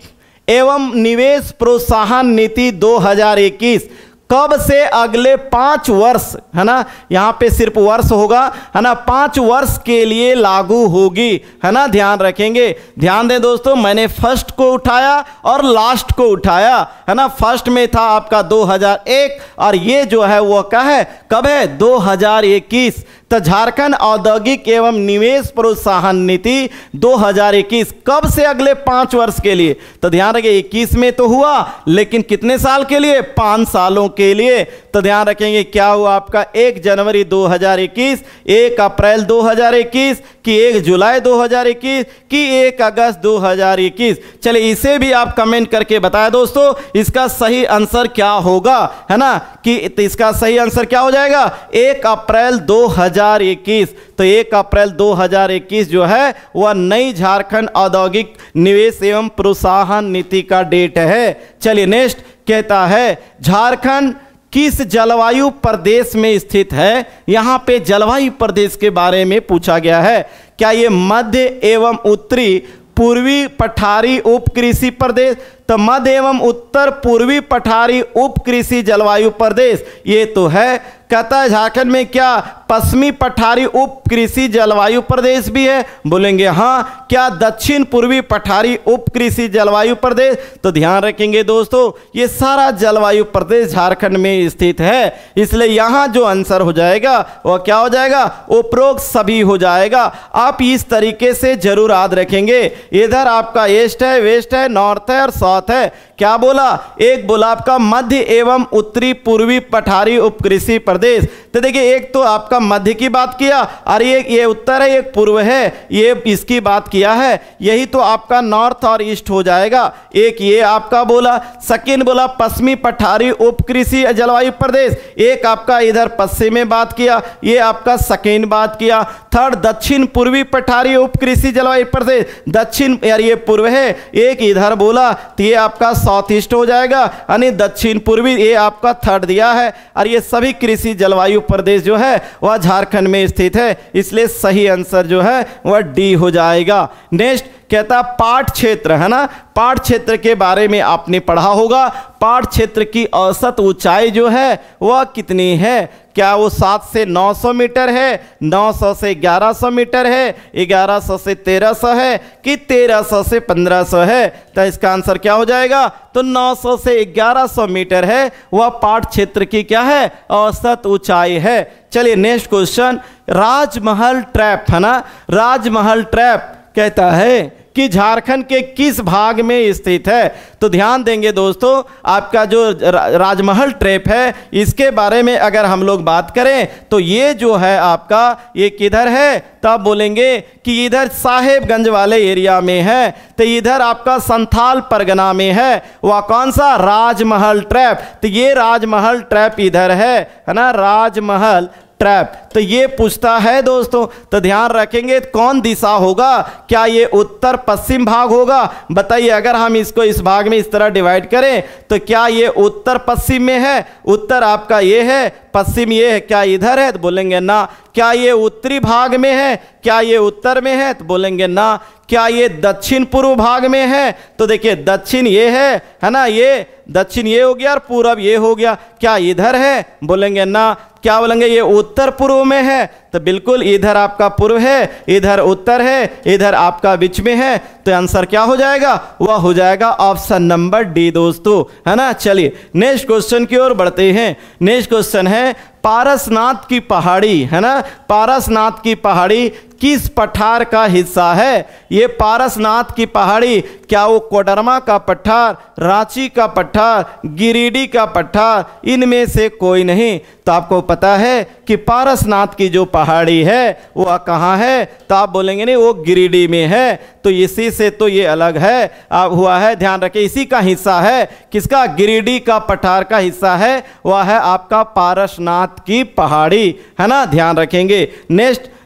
एवं निवेश प्रोत्साहन नीति 2021 कब से अगले 5 वर्ष, है ना, यहाँ पे सिर्फ वर्ष होगा, है ना, 5 वर्ष के लिए लागू होगी, है ना, ध्यान रखेंगे। ध्यान दें दोस्तों, मैंने फर्स्ट को उठाया और लास्ट को उठाया, है ना। फर्स्ट में था आपका 2001 और ये जो है वो क्या है, कब है? 2021। तो झारखंड औद्योगिक एवं निवेश प्रोत्साहन नीति 2021 कब से अगले 5 वर्ष के लिए? तो ध्यान रखिए 21 में तो हुआ, लेकिन कितने साल के लिए? 5 सालों के लिए। तो ध्यान रखेंगे क्या हुआ आपका 1 जनवरी 2021, 1 अप्रैल 2021, कि 1 जुलाई 2021, कि 1 अगस्त 2021। चलिए इसे भी आप कमेंट करके बताएं दोस्तों इसका सही आंसर क्या होगा, है ना, कि इसका सही आंसर क्या हो जाएगा? 1 अप्रैल 2021। तो 1 अप्रैल 2021 जो है वह नई झारखंड औद्योगिक निवेश एवं प्रोत्साहन नीति का डेट है। चलिए नेक्स्ट कहता है झारखंड किस जलवायु प्रदेश में स्थित है? यहाँ पे जलवायु प्रदेश के बारे में पूछा गया है। क्या ये मध्य एवं उत्तरी पूर्वी पठारी उप कृषि प्रदेश? तो मध्य एवं उत्तर पूर्वी पठारी उप कृषि जलवायु प्रदेश ये तो है। कहता है झारखंड में क्या पश्चिमी पठारी उप कृषि जलवायु प्रदेश भी है? बोलेंगे हाँ। क्या दक्षिण पूर्वी पठारी उप कृषि जलवायु प्रदेश? तो ध्यान रखेंगे दोस्तों ये सारा जलवायु प्रदेश झारखंड में स्थित है, इसलिए यहाँ जो आंसर हो जाएगा वह क्या हो जाएगा? उपरोक्त सभी हो जाएगा। आप इस तरीके से जरूर याद रखेंगे। इधर आपका ईस्ट है, वेस्ट है, नॉर्थ है और साउथ है। क्या बोला? एक बोला आपका मध्य एवं उत्तरी पूर्वी पठारी उप कृषि प्रदेश। तो देखिए एक तो आपका मध्य की बात किया और ये उत्तर है, एक पूर्व है, ये इसकी बात किया है। यही तो आपका नॉर्थ और ईस्ट हो जाएगा। एक ये आपका बोला, सेकेंड बोला पश्चिमी पठारी उप कृषि जलवायु प्रदेश, एक आपका इधर पश्चिम में बात किया, ये आपका सेकेंड बात किया। थर्ड दक्षिण पूर्वी पठारी उप कृषि जलवायु प्रदेश, दक्षिण यार ये पूर्व है, एक इधर बोला। तो ये आपका साउथ ईस्ट हो जाएगा, यानी दक्षिण पूर्वी ये आपका थर्ड दिया है। और ये सभी कृषि जलवायु प्रदेश जो है वह झारखंड में स्थित है, इसलिए सही आंसर जो है वह डी हो जाएगा। नेक्स्ट कहता पाठ क्षेत्र, है ना, पाठ क्षेत्र के बारे में आपने पढ़ा होगा। पाठ क्षेत्र की औसत ऊंचाई जो है वह कितनी है? क्या वो 7 से 900 मीटर है, 900 से 1100 मीटर है, 1100 से 1300 है कि 1300 से 1500 है? तो इसका आंसर क्या हो जाएगा? तो 900 से 1100 मीटर है, वह पाठ क्षेत्र की क्या है? औसत ऊंचाई है। चलिए नेक्स्ट क्वेश्चन, राजमहल ट्रैप, है ना, राजमहल ट्रैप कहता है कि झारखंड के किस भाग में स्थित है? तो ध्यान देंगे दोस्तों, आपका जो राजमहल ट्रैप है इसके बारे में अगर हम लोग बात करें तो ये जो है आपका ये किधर है? तो आप बोलेंगे कि इधर साहेबगंज वाले एरिया में है। तो इधर आपका संथाल परगना में है। वह कौन सा? राजमहल ट्रैप। तो ये राजमहल ट्रैप इधर है ना, राजमहल ट्रैप। तो ये पूछता है दोस्तों, तो ध्यान रखेंगे कौन दिशा होगा? क्या ये उत्तर पश्चिम भाग होगा? बताइए, अगर हम इसको इस भाग में इस तरह डिवाइड करें तो क्या ये उत्तर पश्चिम में है? उत्तर आपका ये है, पश्चिम ये है, क्या इधर है? तो बोलेंगे ना। क्या ये उत्तरी भाग में है? क्या ये उत्तर में है? तो बोलेंगे ना। क्या ये दक्षिण पूर्व भाग में है? तो देखिए दक्षिण ये है ना, ये दक्षिण ये हो गया और पूरब ये हो गया। क्या इधर है? बोलेंगे ना। क्या बोलेंगे? ये उत्तर पूर्व में है। तो बिल्कुल इधर आपका पूर्व है, इधर उत्तर है, इधर आपका बीच में है। तो आंसर क्या हो जाएगा? वह हो जाएगा ऑप्शन नंबर डी दोस्तों, है ना। चलिए नेक्स्ट क्वेश्चन की ओर बढ़ते हैं। नेक्स्ट क्वेश्चन है पारसनाथ की पहाड़ी, है ना, पारसनाथ की पहाड़ी किस पठार का हिस्सा है? ये पारसनाथ की पहाड़ी क्या वो कोडरमा का पठार, रांची का पठार, गिरिडीह का पठार, इनमें से कोई नहीं? तो आपको पता है कि पारसनाथ की जो पहाड़ी है वो कहाँ है? तो आप बोलेंगे नहीं वो गिरिडीह में है। तो इसी से तो ये अलग है अब हुआ है, ध्यान रखिए इसी का हिस्सा है। किसका? गिरिडीह का पठार का हिस्सा है, वह है आपका पारसनाथ की पहाड़ी, है ना, ध्यान रखेंगे।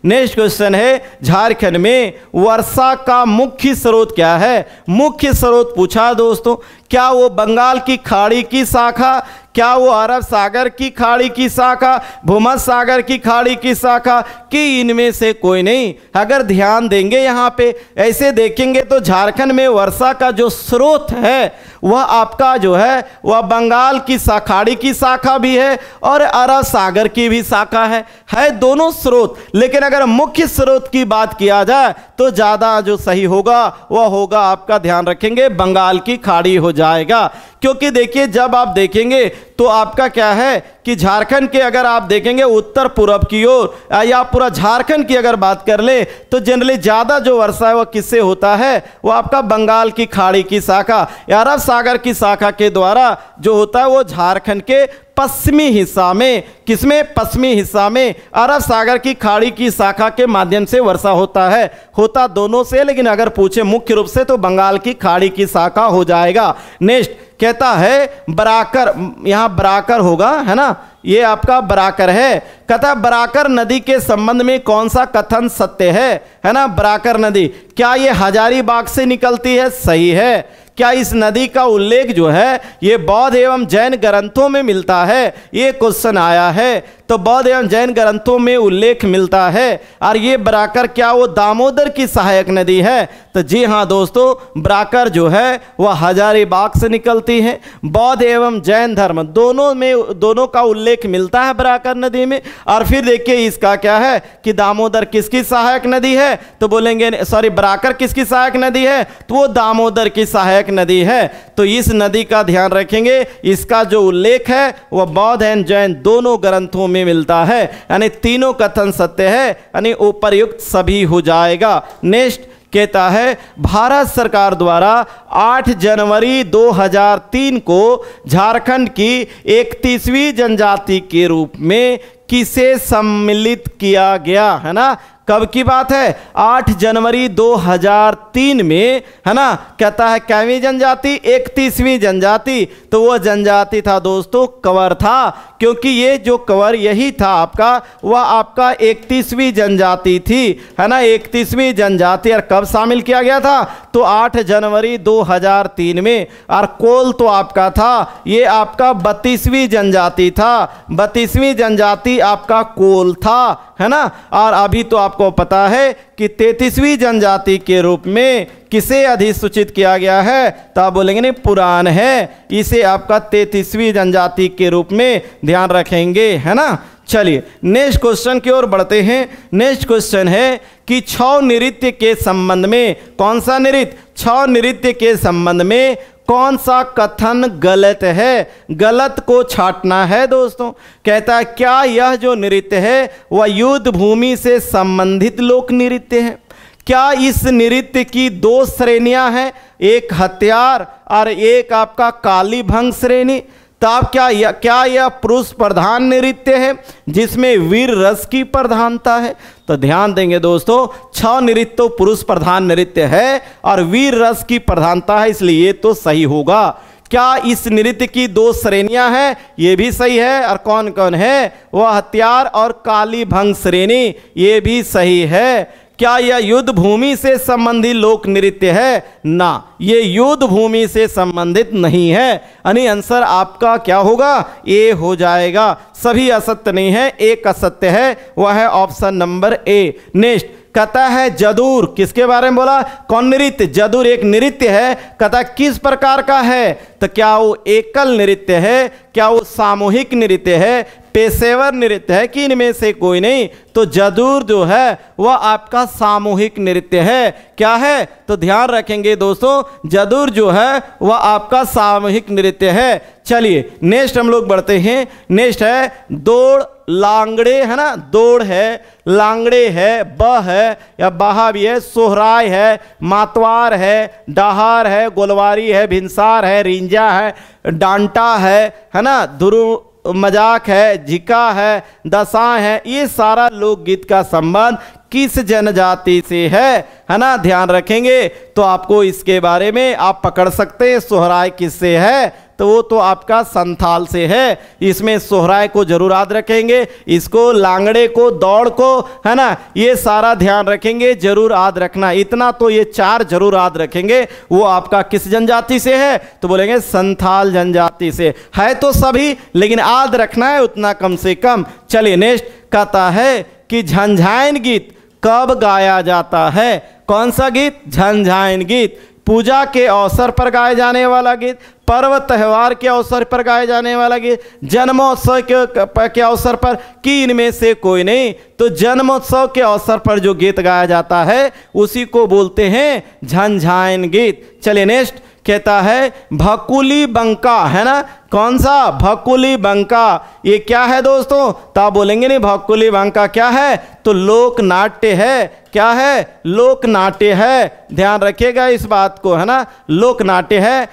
नेक्स्ट क्वेश्चन है झारखंड में वर्षा का मुख्य स्रोत क्या है? मुख्य स्रोत पूछा दोस्तों, क्या वो बंगाल की खाड़ी की शाखा, क्या वो अरब सागर की खाड़ी की शाखा, भूमध्य सागर की खाड़ी की शाखा, कि इनमें से कोई नहीं? अगर ध्यान देंगे यहाँ पे ऐसे देखेंगे तो झारखंड में वर्षा का जो स्रोत है वह आपका जो है वह बंगाल की खाड़ी की शाखा भी है और अरब सागर की भी शाखा है दोनों स्रोत। लेकिन अगर मुख्य स्रोत की बात किया जाए तो ज़्यादा जो सही होगा वह होगा आपका, ध्यान रखेंगे, बंगाल की खाड़ी हो जाएगा। क्योंकि देखिए जब आप देखेंगे तो आपका क्या है कि झारखंड के अगर आप देखेंगे उत्तर पूर्व की ओर या पूरा झारखंड की अगर बात कर ले तो जनरली ज़्यादा जो वर्षा है वह किससे होता है? वो आपका बंगाल की खाड़ी की शाखा या अरब सागर की शाखा के द्वारा जो होता है वो झारखंड के पश्चिमी हिस्सा में, किसमें? पश्चिमी हिस्सा में अरब सागर की खाड़ी की शाखा के माध्यम से वर्षा होता है। होता दोनों से, लेकिन अगर पूछे मुख्य रूप से तो बंगाल की खाड़ी की शाखा हो जाएगा। नेक्स्ट कहता है बराकर, यहाँ बराकर होगा, है ना, ये आपका बराकर है। कहता बराकर नदी के संबंध में कौन सा कथन सत्य है ना? बराकर नदी क्या ये हजारीबाग से निकलती है? सही है। क्या इस नदी का उल्लेख जो है ये बौद्ध एवं जैन ग्रंथों में मिलता है? ये क्वेश्चन आया है। तो बौद्ध एवं जैन ग्रंथों में उल्लेख मिलता है। और ये बराकर क्या वो दामोदर की सहायक नदी है? तो जी हाँ दोस्तों, बराकर जो है वह हजारीबाग से निकलती है। बौद्ध एवं जैन धर्म दोनों का उल्लेख मिलता है बराकर नदी में। और फिर देखिए इसका क्या है कि दामोदर किसकी सहायक नदी है? तो बोलेंगे सॉरी, बराकर किसकी सहायक नदी है? तो वो दामोदर की सहायक नदी है। तो इस नदी का ध्यान रखेंगे, इसका जो उल्लेख है वह बौद्ध एवं जैन दोनों ग्रंथों में मिलता है, यानी तीनों कथन सत्य है, यानी उपर्युक्त सभी हो जाएगा। नेक्स्ट कहता है भारत सरकार द्वारा 8 जनवरी 2003 को झारखंड की 31वीं जनजाति के रूप में किसे सम्मिलित किया गया, है ना। कब की बात है, 8 जनवरी 2003 में, है ना। कहता है कैवीं जनजाति, 31वीं जनजाति। तो वो जनजाति था दोस्तों कंवर था, क्योंकि ये जो कंवर यही था आपका, वह आपका 31वीं जनजाति थी, है ना। 31वीं जनजाति। और कब शामिल किया गया था, तो 8 जनवरी 2003 में। और कोल तो आपका था, ये आपका 32वीं जनजाति था, 32वीं जनजाति आपका कोल था, है ना। और अभी तो आपको पता है कि 33वीं जनजाति के रूप में किसे अधिसूचित किया गया है, तो आप बोलेंगे नहीं पुरान है, इसे आपका 33वीं जनजाति के रूप में ध्यान रखेंगे, है ना। चलिए नेक्स्ट क्वेश्चन की ओर बढ़ते हैं। नेक्स्ट क्वेश्चन है कि छौ नृत्य के संबंध में, कौन सा नृत्य, छौ नृत्य के संबंध में कौन सा कथन गलत है, गलत को छांटना है दोस्तों। कहता है क्या यह जो नृत्य है वह युद्ध भूमि से संबंधित लोक नृत्य है। क्या इस नृत्य की 2 श्रेणियां हैं, एक हथियार और एक आपका काली भंग श्रेणी। तो आप क्या यह पुरुष प्रधान नृत्य है जिसमें वीर रस की प्रधानता है। तो ध्यान देंगे दोस्तों, 6 नृत्य तो पुरुष प्रधान नृत्य है और वीर रस की प्रधानता है, इसलिए ये तो सही होगा। क्या इस नृत्य की 2 श्रेणियां हैं, ये भी सही है। और कौन कौन है, वह हथियार और काली भंग श्रेणी, ये भी सही है। क्या यह युद्ध भूमि से संबंधित लोक नृत्य है, ना, ये युद्ध भूमि से संबंधित नहीं है। यानी आंसर आपका क्या होगा, ए हो जाएगा। सभी असत्य नहीं है, एक असत्य है, वह है ऑप्शन नंबर ए। नेक्स्ट कहता है जदूर, किसके बारे में बोला, कौन नृत्य, जदूर एक नृत्य है। कहता किस प्रकार का है, तो क्या वो एकल नृत्य है, क्या वो सामूहिक नृत्य है, पेशेवर नृत्य है, कि इनमें से कोई नहीं। तो जदूर जो है वह आपका सामूहिक नृत्य है। क्या है, तो ध्यान रखेंगे दोस्तों, जदूर जो है वह आपका सामूहिक नृत्य है। चलिए नेक्स्ट हम लोग बढ़ते हैं। नेक्स्ट है दौड़ लांगड़े, है ना, दौड़ है, लांगड़े है, बह है या बाहा भी है, सोहराय है, मातवार है, डाहार है, गोलवारी है, भिनसार है, रिंजा है, डांटा है ना, धुरु मजाक है, झिका है, दशा है। ये सारा लोकगीत का संबंध किस जनजाति से है ना, ध्यान रखेंगे तो आपको इसके बारे में आप पकड़ सकते हैं। सोहराय किससे है, तो वो तो आपका संथाल से है, इसमें सोहराय को जरूर याद रखेंगे, इसको लांगड़े को, दौड़ को, है ना, ये सारा ध्यान रखेंगे, जरूर याद रखना। इतना तो ये 4 जरूर याद रखेंगे। वो आपका किस जनजाति से है, तो बोलेंगे संथाल जनजाति से है। तो सभी, लेकिन याद रखना है उतना कम से कम। चलिए नेक्स्ट कहता है कि झंझायन गीत कब गाया जाता है। कौन सा गीत, झंझायन गीत, पूजा के अवसर पर गाए जाने वाला गीत, पर्व त्यौहार के अवसर पर गाए जाने वाला गीत, जन्मोत्सव के अवसर पर, कि इनमें से कोई नहीं। तो जन्मोत्सव के अवसर पर जो गीत गाया जाता है उसी को बोलते हैं झंझायन गीत। चलिए नेक्स्ट कहता है भकुली बंका, है ना, कौन सा, भकुली बंका, ये क्या है दोस्तों, तो आप बोलेंगे नहीं भकुली बंका क्या है, तो लोक नाट्य है। क्या है, लोक नाट्य है, ध्यान रखिएगा इस बात को, है ना, लोक नाट्य है,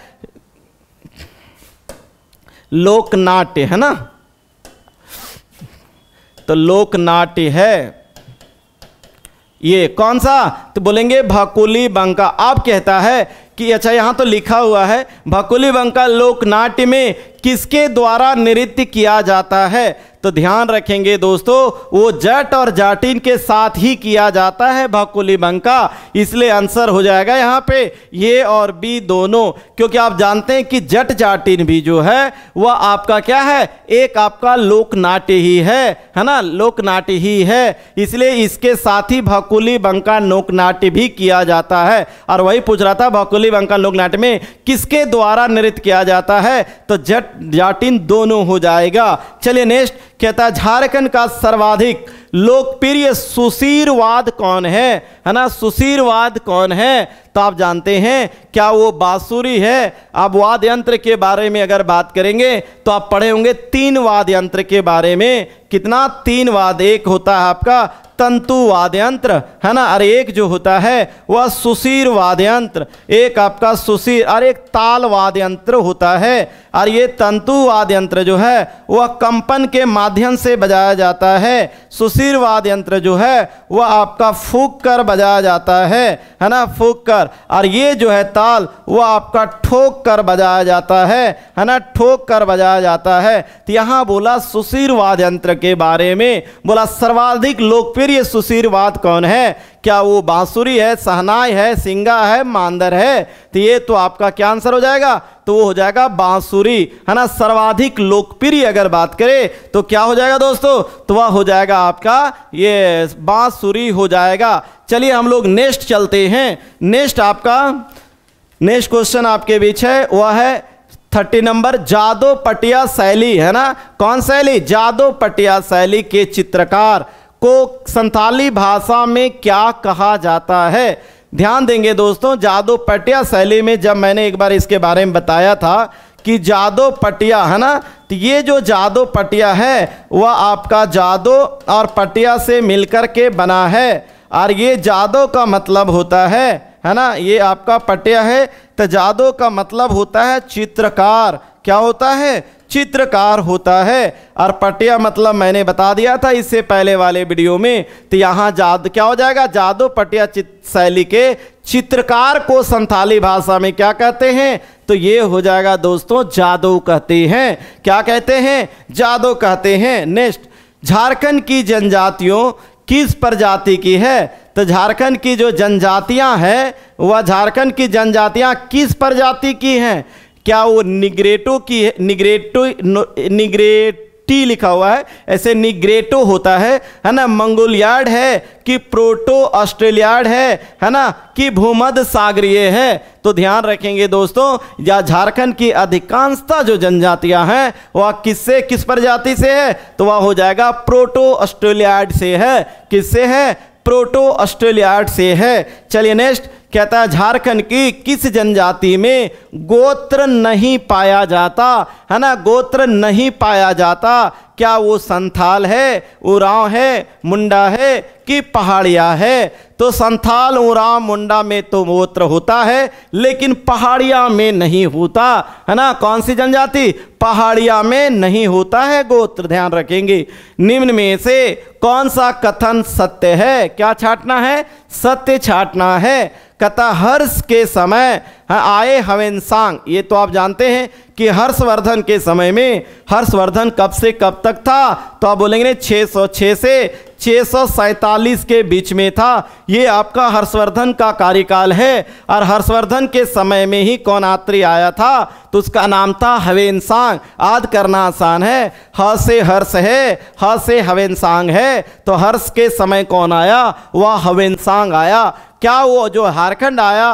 लोक नाट्य, है ना, तो लोक नाट्य है ये। कौन सा, तो बोलेंगे भकुली बंका। आप कहता है कि अच्छा यहाँ तो लिखा हुआ है भकुली बंका लोकनाट्य में किसके द्वारा नृत्य किया जाता है, तो ध्यान रखेंगे दोस्तों वो जट और जाटिन के साथ ही किया जाता है भकुली बंका, इसलिए आंसर हो जाएगा यहाँ पे ये और बी दोनों। क्योंकि आप जानते हैं कि जट जाटिन भी जो है वह आपका क्या है, एक आपका लोकनाट्य ही है ना, लोकनाट्य ही है, इसलिए इसके साथ ही भकुली बंका लोकनाट्य भी किया जाता है। और वही पूछ रहा था भकुली बंका लोकनाट्य में किसके द्वारा नृत्य किया जाता है, तो जट जाटिन दोनों हो जाएगा। चलिए नेक्स्ट कहता है झारखंड का सर्वाधिक लोकप्रिय सुशीरवाद कौन है ना, सुशीरवाद कौन है, तो आप जानते हैं क्या वो बांसुरी है। आप वाद्य यंत्र के बारे में अगर बात करेंगे तो आप पढ़े होंगे 3 वाद्य यंत्र के बारे में। कितना? 3 वाद्य। एक होता है आपका तंतु वाद्य यंत्र, है ना, और एक जो होता है वह सुशीर वाद्य यंत्र, एक आपका सुशीर, और एक ताल वाद्य यंत्र होता है। और ये तंतु वाद्य यंत्र जो है वह कंपन के माध्यम से बजाया जाता है। सुशीर वाद्य यंत्र जो है वह आपका फूंक कर बजाया जाता है ना, फूंक कर। और ये जो है ताल वह आपका ठोक कर बजाया जाता है ना, ठोक कर बजाया जाता है। तो यहाँ बोला सुशीर वाद्य यंत्र के बारे में, बोला सर्वाधिक लोकप्रिय सुशीर वाद्य कौन है? क्या वो बांसुरी है, शहनाई है, सिंगा है, मांदर है? तो ये तो आपका क्या आंसर हो जाएगा? तो वो हो जाएगा बांसुरी, है ना। सर्वाधिक लोकप्रिय अगर बात करें तो क्या हो जाएगा दोस्तों? तो वह हो जाएगा आपका ये बांसुरी हो जाएगा। चलिए हम लोग नेक्स्ट चलते हैं। नेक्स्ट क्वेश्चन आपके बीच है, वह है 30 नंबर, जादव पटिया शैली, है ना। कौन शैली? जादव पटिया शैली के चित्रकार को संथाली भाषा में क्या कहा जाता है? ध्यान देंगे दोस्तों, जादव पटिया शैली में जब मैंने एक बार इसके बारे में बताया था कि जादव पटिया, है ना, तो ये जो जादव पटिया है वह आपका जादव और पटिया से मिलकर के बना है। और ये जादव का मतलब होता है ना, ये आपका पटिया है तो जादव का मतलब होता है चित्रकार। क्या होता है? चित्रकार होता है। और पटिया मतलब मैंने बता दिया था इससे पहले वाले वीडियो में। तो यहाँ क्या हो जाएगा? जादव पटिया शैली के चित्रकार को संथाली भाषा में क्या कहते हैं? तो ये हो जाएगा दोस्तों जादव कहते हैं। क्या कहते हैं? जादव कहते हैं। नेक्स्ट, झारखंड की जनजातियों किस प्रजाति की है? तो झारखंड की जो जनजातियां हैं वह झारखंड की जनजातियां किस प्रजाति की हैं? क्या वो निग्रेटो की है? निग्रेटी लिखा हुआ है, ऐसे निग्रेटो होता है ना। मंगोलियाड है कि प्रोटो ऑस्ट्रेलियाड है ना, कि भूमध्य सागरीय है? तो ध्यान रखेंगे दोस्तों, या झारखंड की अधिकांशता जो जनजातियां हैं वह किस प्रजाति से है? तो वह हो जाएगा प्रोटो ऑस्ट्रेलियाड से है। किससे है? प्रोटो ऑस्ट्रेलियाड से है। चलिए नेक्स्ट, कहता है झारखंड की किस जनजाति में गोत्र नहीं पाया जाता, है ना, गोत्र नहीं पाया जाता? क्या वो संथाल है, उरांव है, मुंडा है कि पहाड़िया है? तो संथाल, उरांव, मुंडा में तो गोत्र होता है लेकिन पहाड़िया में नहीं होता, है ना। कौन सी जनजाति? पहाड़िया में नहीं होता है गोत्र, ध्यान रखेंगे। निम्न में से कौन सा कथन सत्य है? क्या छांटना है? सत्य छांटना है। कहता हर्ष के समय आए हवेनसांग, ये तो आप जानते हैं कि हर्षवर्धन के समय में, हर्षवर्धन कब से कब तक था? तो आप बोलेंगे 606 से 647 के बीच में था। ये आपका हर्षवर्धन का कार्यकाल है। और हर्षवर्धन के समय में ही कौन यात्री आया था? तो उसका नाम था हवेनसांग। आद करना आसान है, ह से हर्ष है, ह से हवेनसांग है। तो हर्ष के समय कौन आया? वह हवेनसांग आया। क्या वो जो झारखंड आया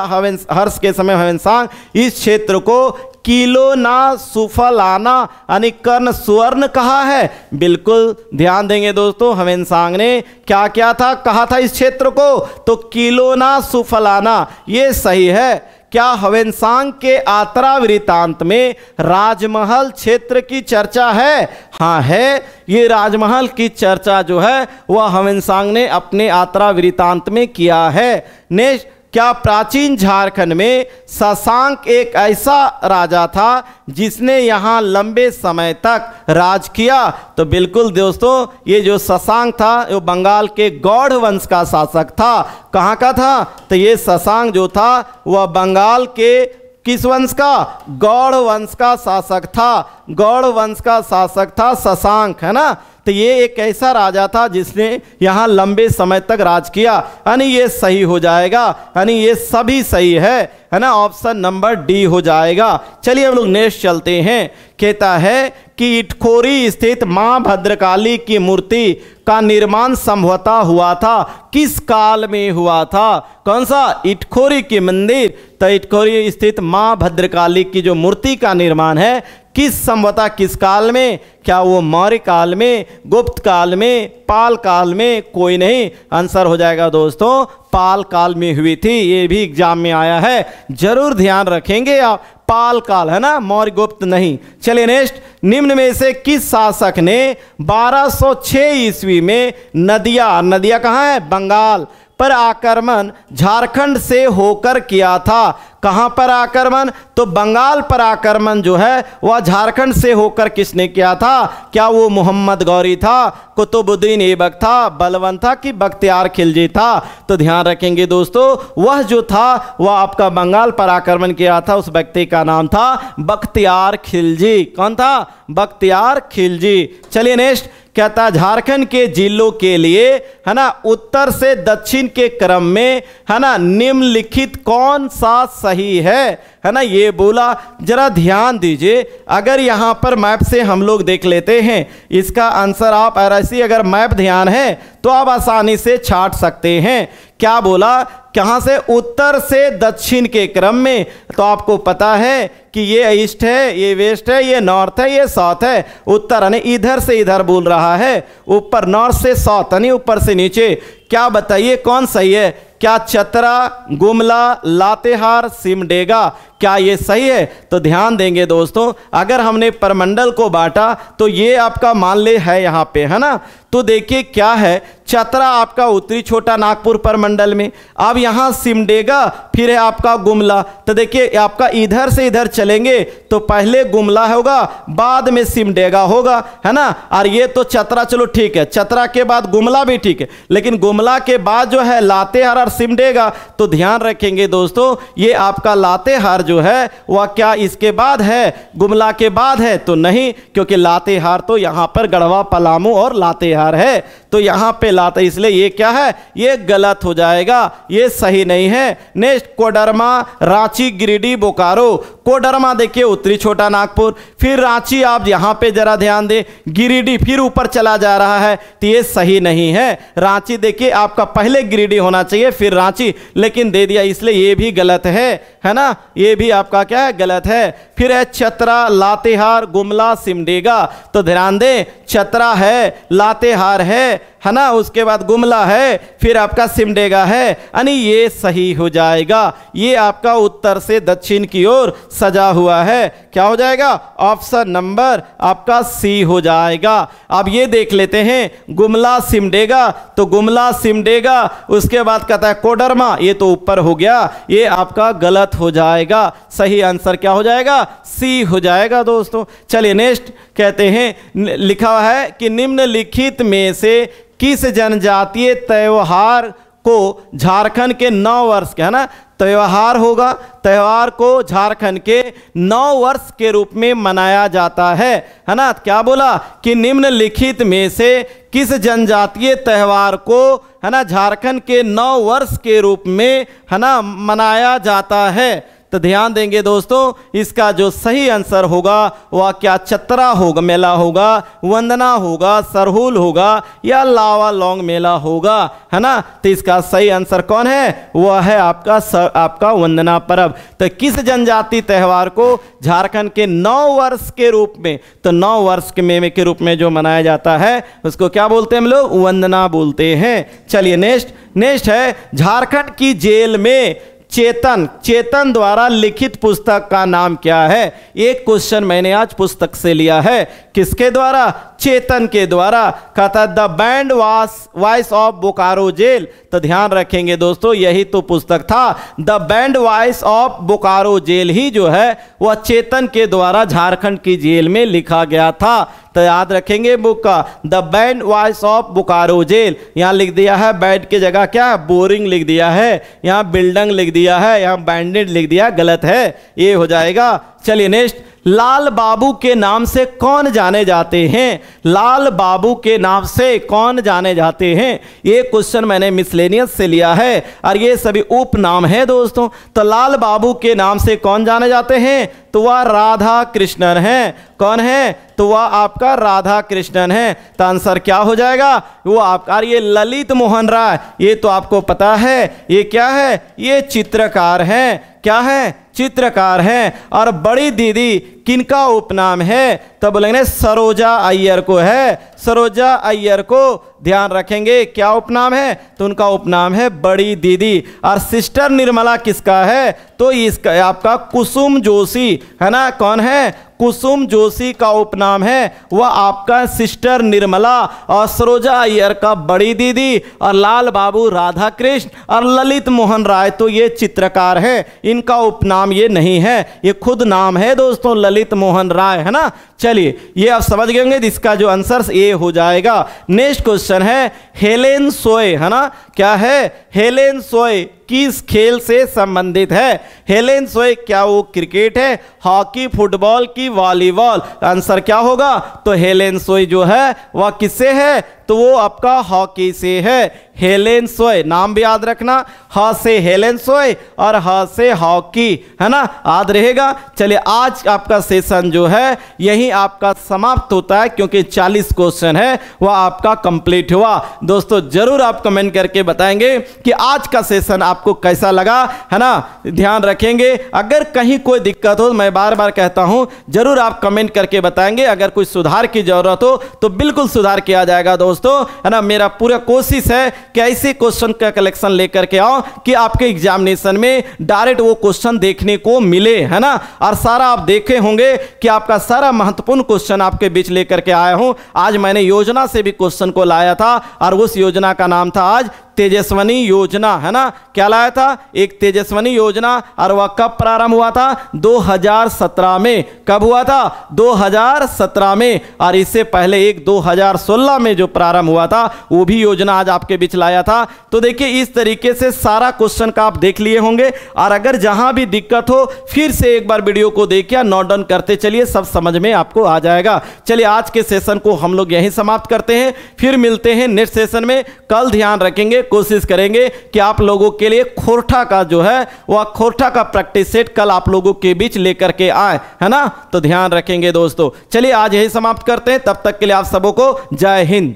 हर्ष के समय हवेनसांग इस क्षेत्र को किलोना सुफलाना यानी कर्ण सुवर्ण कहा है? बिल्कुल ध्यान देंगे दोस्तों, हवेनसांग ने क्या क्या था कहा था इस क्षेत्र को? तो किलोना सुफलाना, ये सही है। क्या हवेनसांग के आत्रा वृत्तांत में राजमहल क्षेत्र की चर्चा है? हाँ है। ये राजमहल की चर्चा जो है वह हवेनसांग ने अपने आत्रा वृत्तांत में किया है। नेक्स्ट, क्या प्राचीन झारखंड में शशांक एक ऐसा राजा था जिसने यहाँ लंबे समय तक राज किया? तो बिल्कुल दोस्तों, ये जो शशांक था वो बंगाल के गौड़ वंश का शासक था। कहाँ का था? तो ये शशांक जो था वह बंगाल के किस वंश का? गौड़ वंश का शासक था। गौड़ वंश का शासक था शशांक, है ना। तो ये एक ऐसा राजा था जिसने यहाँ लंबे समय तक राज किया, यानी ये सही हो जाएगा, यानी ये सभी सही है ना। ऑप्शन नंबर डी हो जाएगा। चलिए हम लोग नेक्स्ट चलते हैं। कहता है कि इटखोरी स्थित मां भद्रकाली की मूर्ति का निर्माण संभवतः हुआ था, किस काल में हुआ था? कौन सा? इटखोरी की मंदिर। तो इटखोरी स्थित मां भद्रकाली की जो मूर्ति का निर्माण है किस संवता किस काल में? क्या वो मौर्य काल में, गुप्त काल में, पाल काल में? कोई नहीं, आंसर हो जाएगा दोस्तों पाल काल में हुई थी। ये भी एग्जाम में आया है, जरूर ध्यान रखेंगे आप। पाल काल है ना, मौर्य गुप्त नहीं। चलिए नेक्स्ट, निम्न में से किस शासक ने 1206 ईस्वी में नदिया कहाँ है? बंगाल पर आक्रमण झारखंड से होकर किया था? कहां पर आक्रमण? तो बंगाल पर आक्रमण जो है वह झारखंड से होकर किसने किया था? क्या वो मोहम्मद गौरी था, कुतुबुद्दीन ऐबक था, बलवंत था कि बख्तियार खिलजी था? तो ध्यान रखेंगे दोस्तों, वह जो था वह आपका बंगाल पर आक्रमण किया था, उस व्यक्ति का नाम था बख्तियार खिलजी। कौन था? बख्तियार खिलजी। चलिए नेक्स्ट, कहता झारखंड के जिलों के लिए है ना उत्तर से दक्षिण के क्रम में है ना निम्नलिखित कौन सा सही है ना? ये बोला, जरा ध्यान दीजिए। अगर यहाँ पर मैप से हम लोग देख लेते हैं इसका आंसर, आप ऐसी अगर मैप ध्यान है तो आप आसानी से छाट सकते हैं। क्या बोला? कहाँ से? उत्तर से दक्षिण के क्रम में। तो आपको पता है कि ये ईस्ट है, ये वेस्ट है, ये नॉर्थ है, ये साउथ है। उत्तर यानी इधर से इधर बोल रहा है, ऊपर नॉर्थ से साउथ यानी ऊपर से नीचे। क्या बताइए कौन सही है? क्या चतरा, गुमला, लातेहार, सिमडेगा, क्या ये सही है? तो ध्यान देंगे दोस्तों, अगर हमने परमंडल को बांटा तो ये आपका मान ले है यहाँ पे, है ना? तो देखिए क्या है, चतरा आपका उत्तरी छोटा नागपुर परमंडल में, अब यहाँ सिमडेगा, फिर है आपका गुमला। तो देखिए आपका इधर से इधर चलेंगे तो पहले गुमला होगा, बाद में सिमडेगा होगा, है ना? और ये तो चतरा, चलो ठीक है, चतरा के बाद गुमला भी ठीक है, लेकिन गुमला के बाद जो है लातेहार और सिमडेगा। तो ध्यान रखेंगे दोस्तों, ये आपका लातेहार जो है वह क्या इसके बाद है? गुमला के बाद है? तो नहीं, क्योंकि लातेहार तो यहाँ पर गढ़वा, पलामू और लातेहार है, तो यहाँ पे लाते, इसलिए ये क्या है? ये गलत हो जाएगा, ये सही नहीं है। नेक्स्ट, कोडरमा, रांची, गिरिडीह, बोकारो। कोडरमा देखिए उत्तरी छोटा नागपुर, फिर रांची, आप यहाँ पे जरा ध्यान दें, गिरिडीह फिर ऊपर चला जा रहा है, तो ये सही नहीं है। रांची देखिए आपका पहले गिरिडीह होना चाहिए फिर रांची, लेकिन दे दिया, इसलिए ये भी गलत है ना? ये भी आपका क्या है? गलत है। फिर है चतरा, लातेहार, गुमला, सिमडेगा। तो ध्यान दें, चतरा है, लातेहार है ना, उसके बाद गुमला है, फिर आपका सिमडेगा है, यानी ये सही हो जाएगा। ये आपका उत्तर से दक्षिण की ओर सजा हुआ है। क्या हो जाएगा? ऑप्शन नंबर आपका सी हो जाएगा। अब ये देख लेते हैं, गुमला, सिमडेगा, तो गुमला, सिमडेगा, उसके बाद कहता है कोडरमा, ये तो ऊपर हो गया, ये आपका गलत हो जाएगा। सही आंसर क्या हो जाएगा? सी हो जाएगा दोस्तों। चलिए नेक्स्ट, कहते हैं, लिखा है कि निम्नलिखित में से किस जनजातीय त्योहार को झारखंड के 9 वर्ष के, है ना, त्योहार होगा, त्योहार को झारखंड के 9 वर्ष के रूप में मनाया जाता है ना? क्या बोला कि निम्नलिखित में से किस जनजातीय त्योहार को, है ना, झारखंड के 9 वर्ष के रूप में, है ना, मनाया जाता है? तो ध्यान देंगे दोस्तों, इसका जो सही आंसर होगा वह क्या? चतरा होगा, मेला होगा, वंदना होगा, सरहुल होगा या लावा लौंग मेला होगा, है ना? तो इसका सही आंसर कौन है? वह है आपका वंदना पर्व। तो किस जनजाति त्योहार को झारखंड के 9 वर्ष के रूप में, तो 9 वर्ष के रूप में जो मनाया जाता है उसको क्या बोलते हैं हम लोग? वंदना बोलते हैं। चलिए नेक्स्ट है, झारखंड की जेल में चेतन द्वारा लिखित पुस्तक का नाम क्या है? एक क्वेश्चन मैंने आज पुस्तक से लिया है, किसके द्वारा? चेतन के द्वारा। कहता the band voice of Bokaro jail. तो ध्यान रखेंगे दोस्तों, यही तो पुस्तक था, the band voice of Bokaro jail ही जो है वह चेतन के द्वारा झारखंड की जेल में लिखा गया था। तो याद रखेंगे बुक का, the band voice of Bokaro jail. यहाँ लिख दिया है बैंड की जगह क्या है? बोरिंग लिख दिया है, यहाँ बिल्डिंग लिख दिया है, यहाँ बैंडेड लिख दिया, गलत है, ये हो जाएगा। चलिए नेक्स्ट, लाल बाबू के नाम से कौन जाने जाते हैं? लाल बाबू के नाम से कौन जाने जाते हैं? ये क्वेश्चन मैंने मिसलेनियस से लिया है और ये सभी उपनाम है दोस्तों। तो लाल बाबू के नाम से कौन जाने जाते हैं? तो वह राधा कृष्णन है। कौन है? तो वह आपका राधा कृष्णन है। तो आंसर क्या हो जाएगा? वो आपका, ये ललित मोहन राय, ये तो आपको पता है, ये क्या है? ये चित्रकार हैं। क्या है? चित्रकार हैं। और बड़ी दीदी किनका उपनाम है? तो बोलेंगे सरोजा अय्यर को है। सरोजा अय्यर को ध्यान रखेंगे क्या उपनाम है? तो उनका उपनाम है बड़ी दीदी। और सिस्टर निर्मला किसका है? तो इसका आपका कुसुम जोशी है ना। कौन है? कुसुम जोशी का उपनाम है वह आपका सिस्टर निर्मला। और सरोजा अय्यर का बड़ी दीदी। और लाल बाबू राधा कृष्ण और ललित मोहन राय तो ये चित्रकार हैं, इनका उपनाम ये नहीं है, ये खुद नाम है दोस्तों ललित मोहन राय है ना। चलिए ये आप समझ गए होंगे, इसका जो आंसर ए हो जाएगा। नेक्स्ट क्वेश्चन है हेलेन सोए है ना। क्या है? हेलेन सोए किस खेल से संबंधित है? हेलेन सोए क्या वो क्रिकेट है, हॉकी, फुटबॉल की वॉलीबॉल? आंसर क्या होगा? तो हेलेन सोए जो है वह किससे है? तो वो आपका हॉकी से है। हेलेन सोए नाम भी याद रखना, ह से हेलेन सोए और ह से हॉकी है ना, याद रहेगा। चलिए आज आपका सेशन जो है यही आपका समाप्त होता है, क्योंकि 40 क्वेश्चन है वह आपका कंप्लीट हुआ। दोस्तों जरूर आप कमेंट करके बताएंगे कि आज का सेशन आपको कैसा लगा है ना। ध्यान रखेंगे अगर कहीं कोई दिक्कत हो, मैं बार बार कहता हूं, जरूर आप कमेंट करके बताएंगे। अगर कोई सुधार की जरूरत हो तो बिल्कुल सुधार किया जाएगा दोस्तों है ना। मेरा पूरा कोशिश है कि ऐसे क्वेश्चन का कलेक्शन लेकर के आओ कि आपके एग्जामिनेशन में डायरेक्ट वो क्वेश्चन देखने को मिले है ना। और सारा आप देखे होंगे कि आपका सारा महत्वपूर्ण क्वेश्चन आपके बीच लेकर के आया हूं। आज मैंने योजना से भी क्वेश्चन को लाया था और उस योजना का नाम था आज तेजस्विनी योजना है ना। क्या लाया था? एक तेजस्विनी योजना। और वह कब प्रारंभ हुआ था? 2017 में। कब हुआ था? 2017 में। और इससे पहले एक 2016 में जो प्रारंभ हुआ था वो भी योजना आज आपके बीच लाया था। तो देखिए इस तरीके से सारा क्वेश्चन का आप देख लिए होंगे। और अगर जहां भी दिक्कत हो फिर से एक बार वीडियो को देखिए, नोट डाउन करते चलिए, सब समझ में आपको आ जाएगा। चलिए आज के सेशन को हम लोग यहीं समाप्त करते हैं, फिर मिलते हैं नेक्स्ट सेशन में। कल ध्यान रखेंगे, कोशिश करेंगे कि आप लोगों के लिए खोरठा का जो है वह खोरठा का प्रैक्टिस सेट कल आप लोगों के बीच लेकर के आए है ना। तो ध्यान रखेंगे दोस्तों। चलिए आज यही समाप्त करते हैं, तब तक के लिए आप सबों को जय हिंद।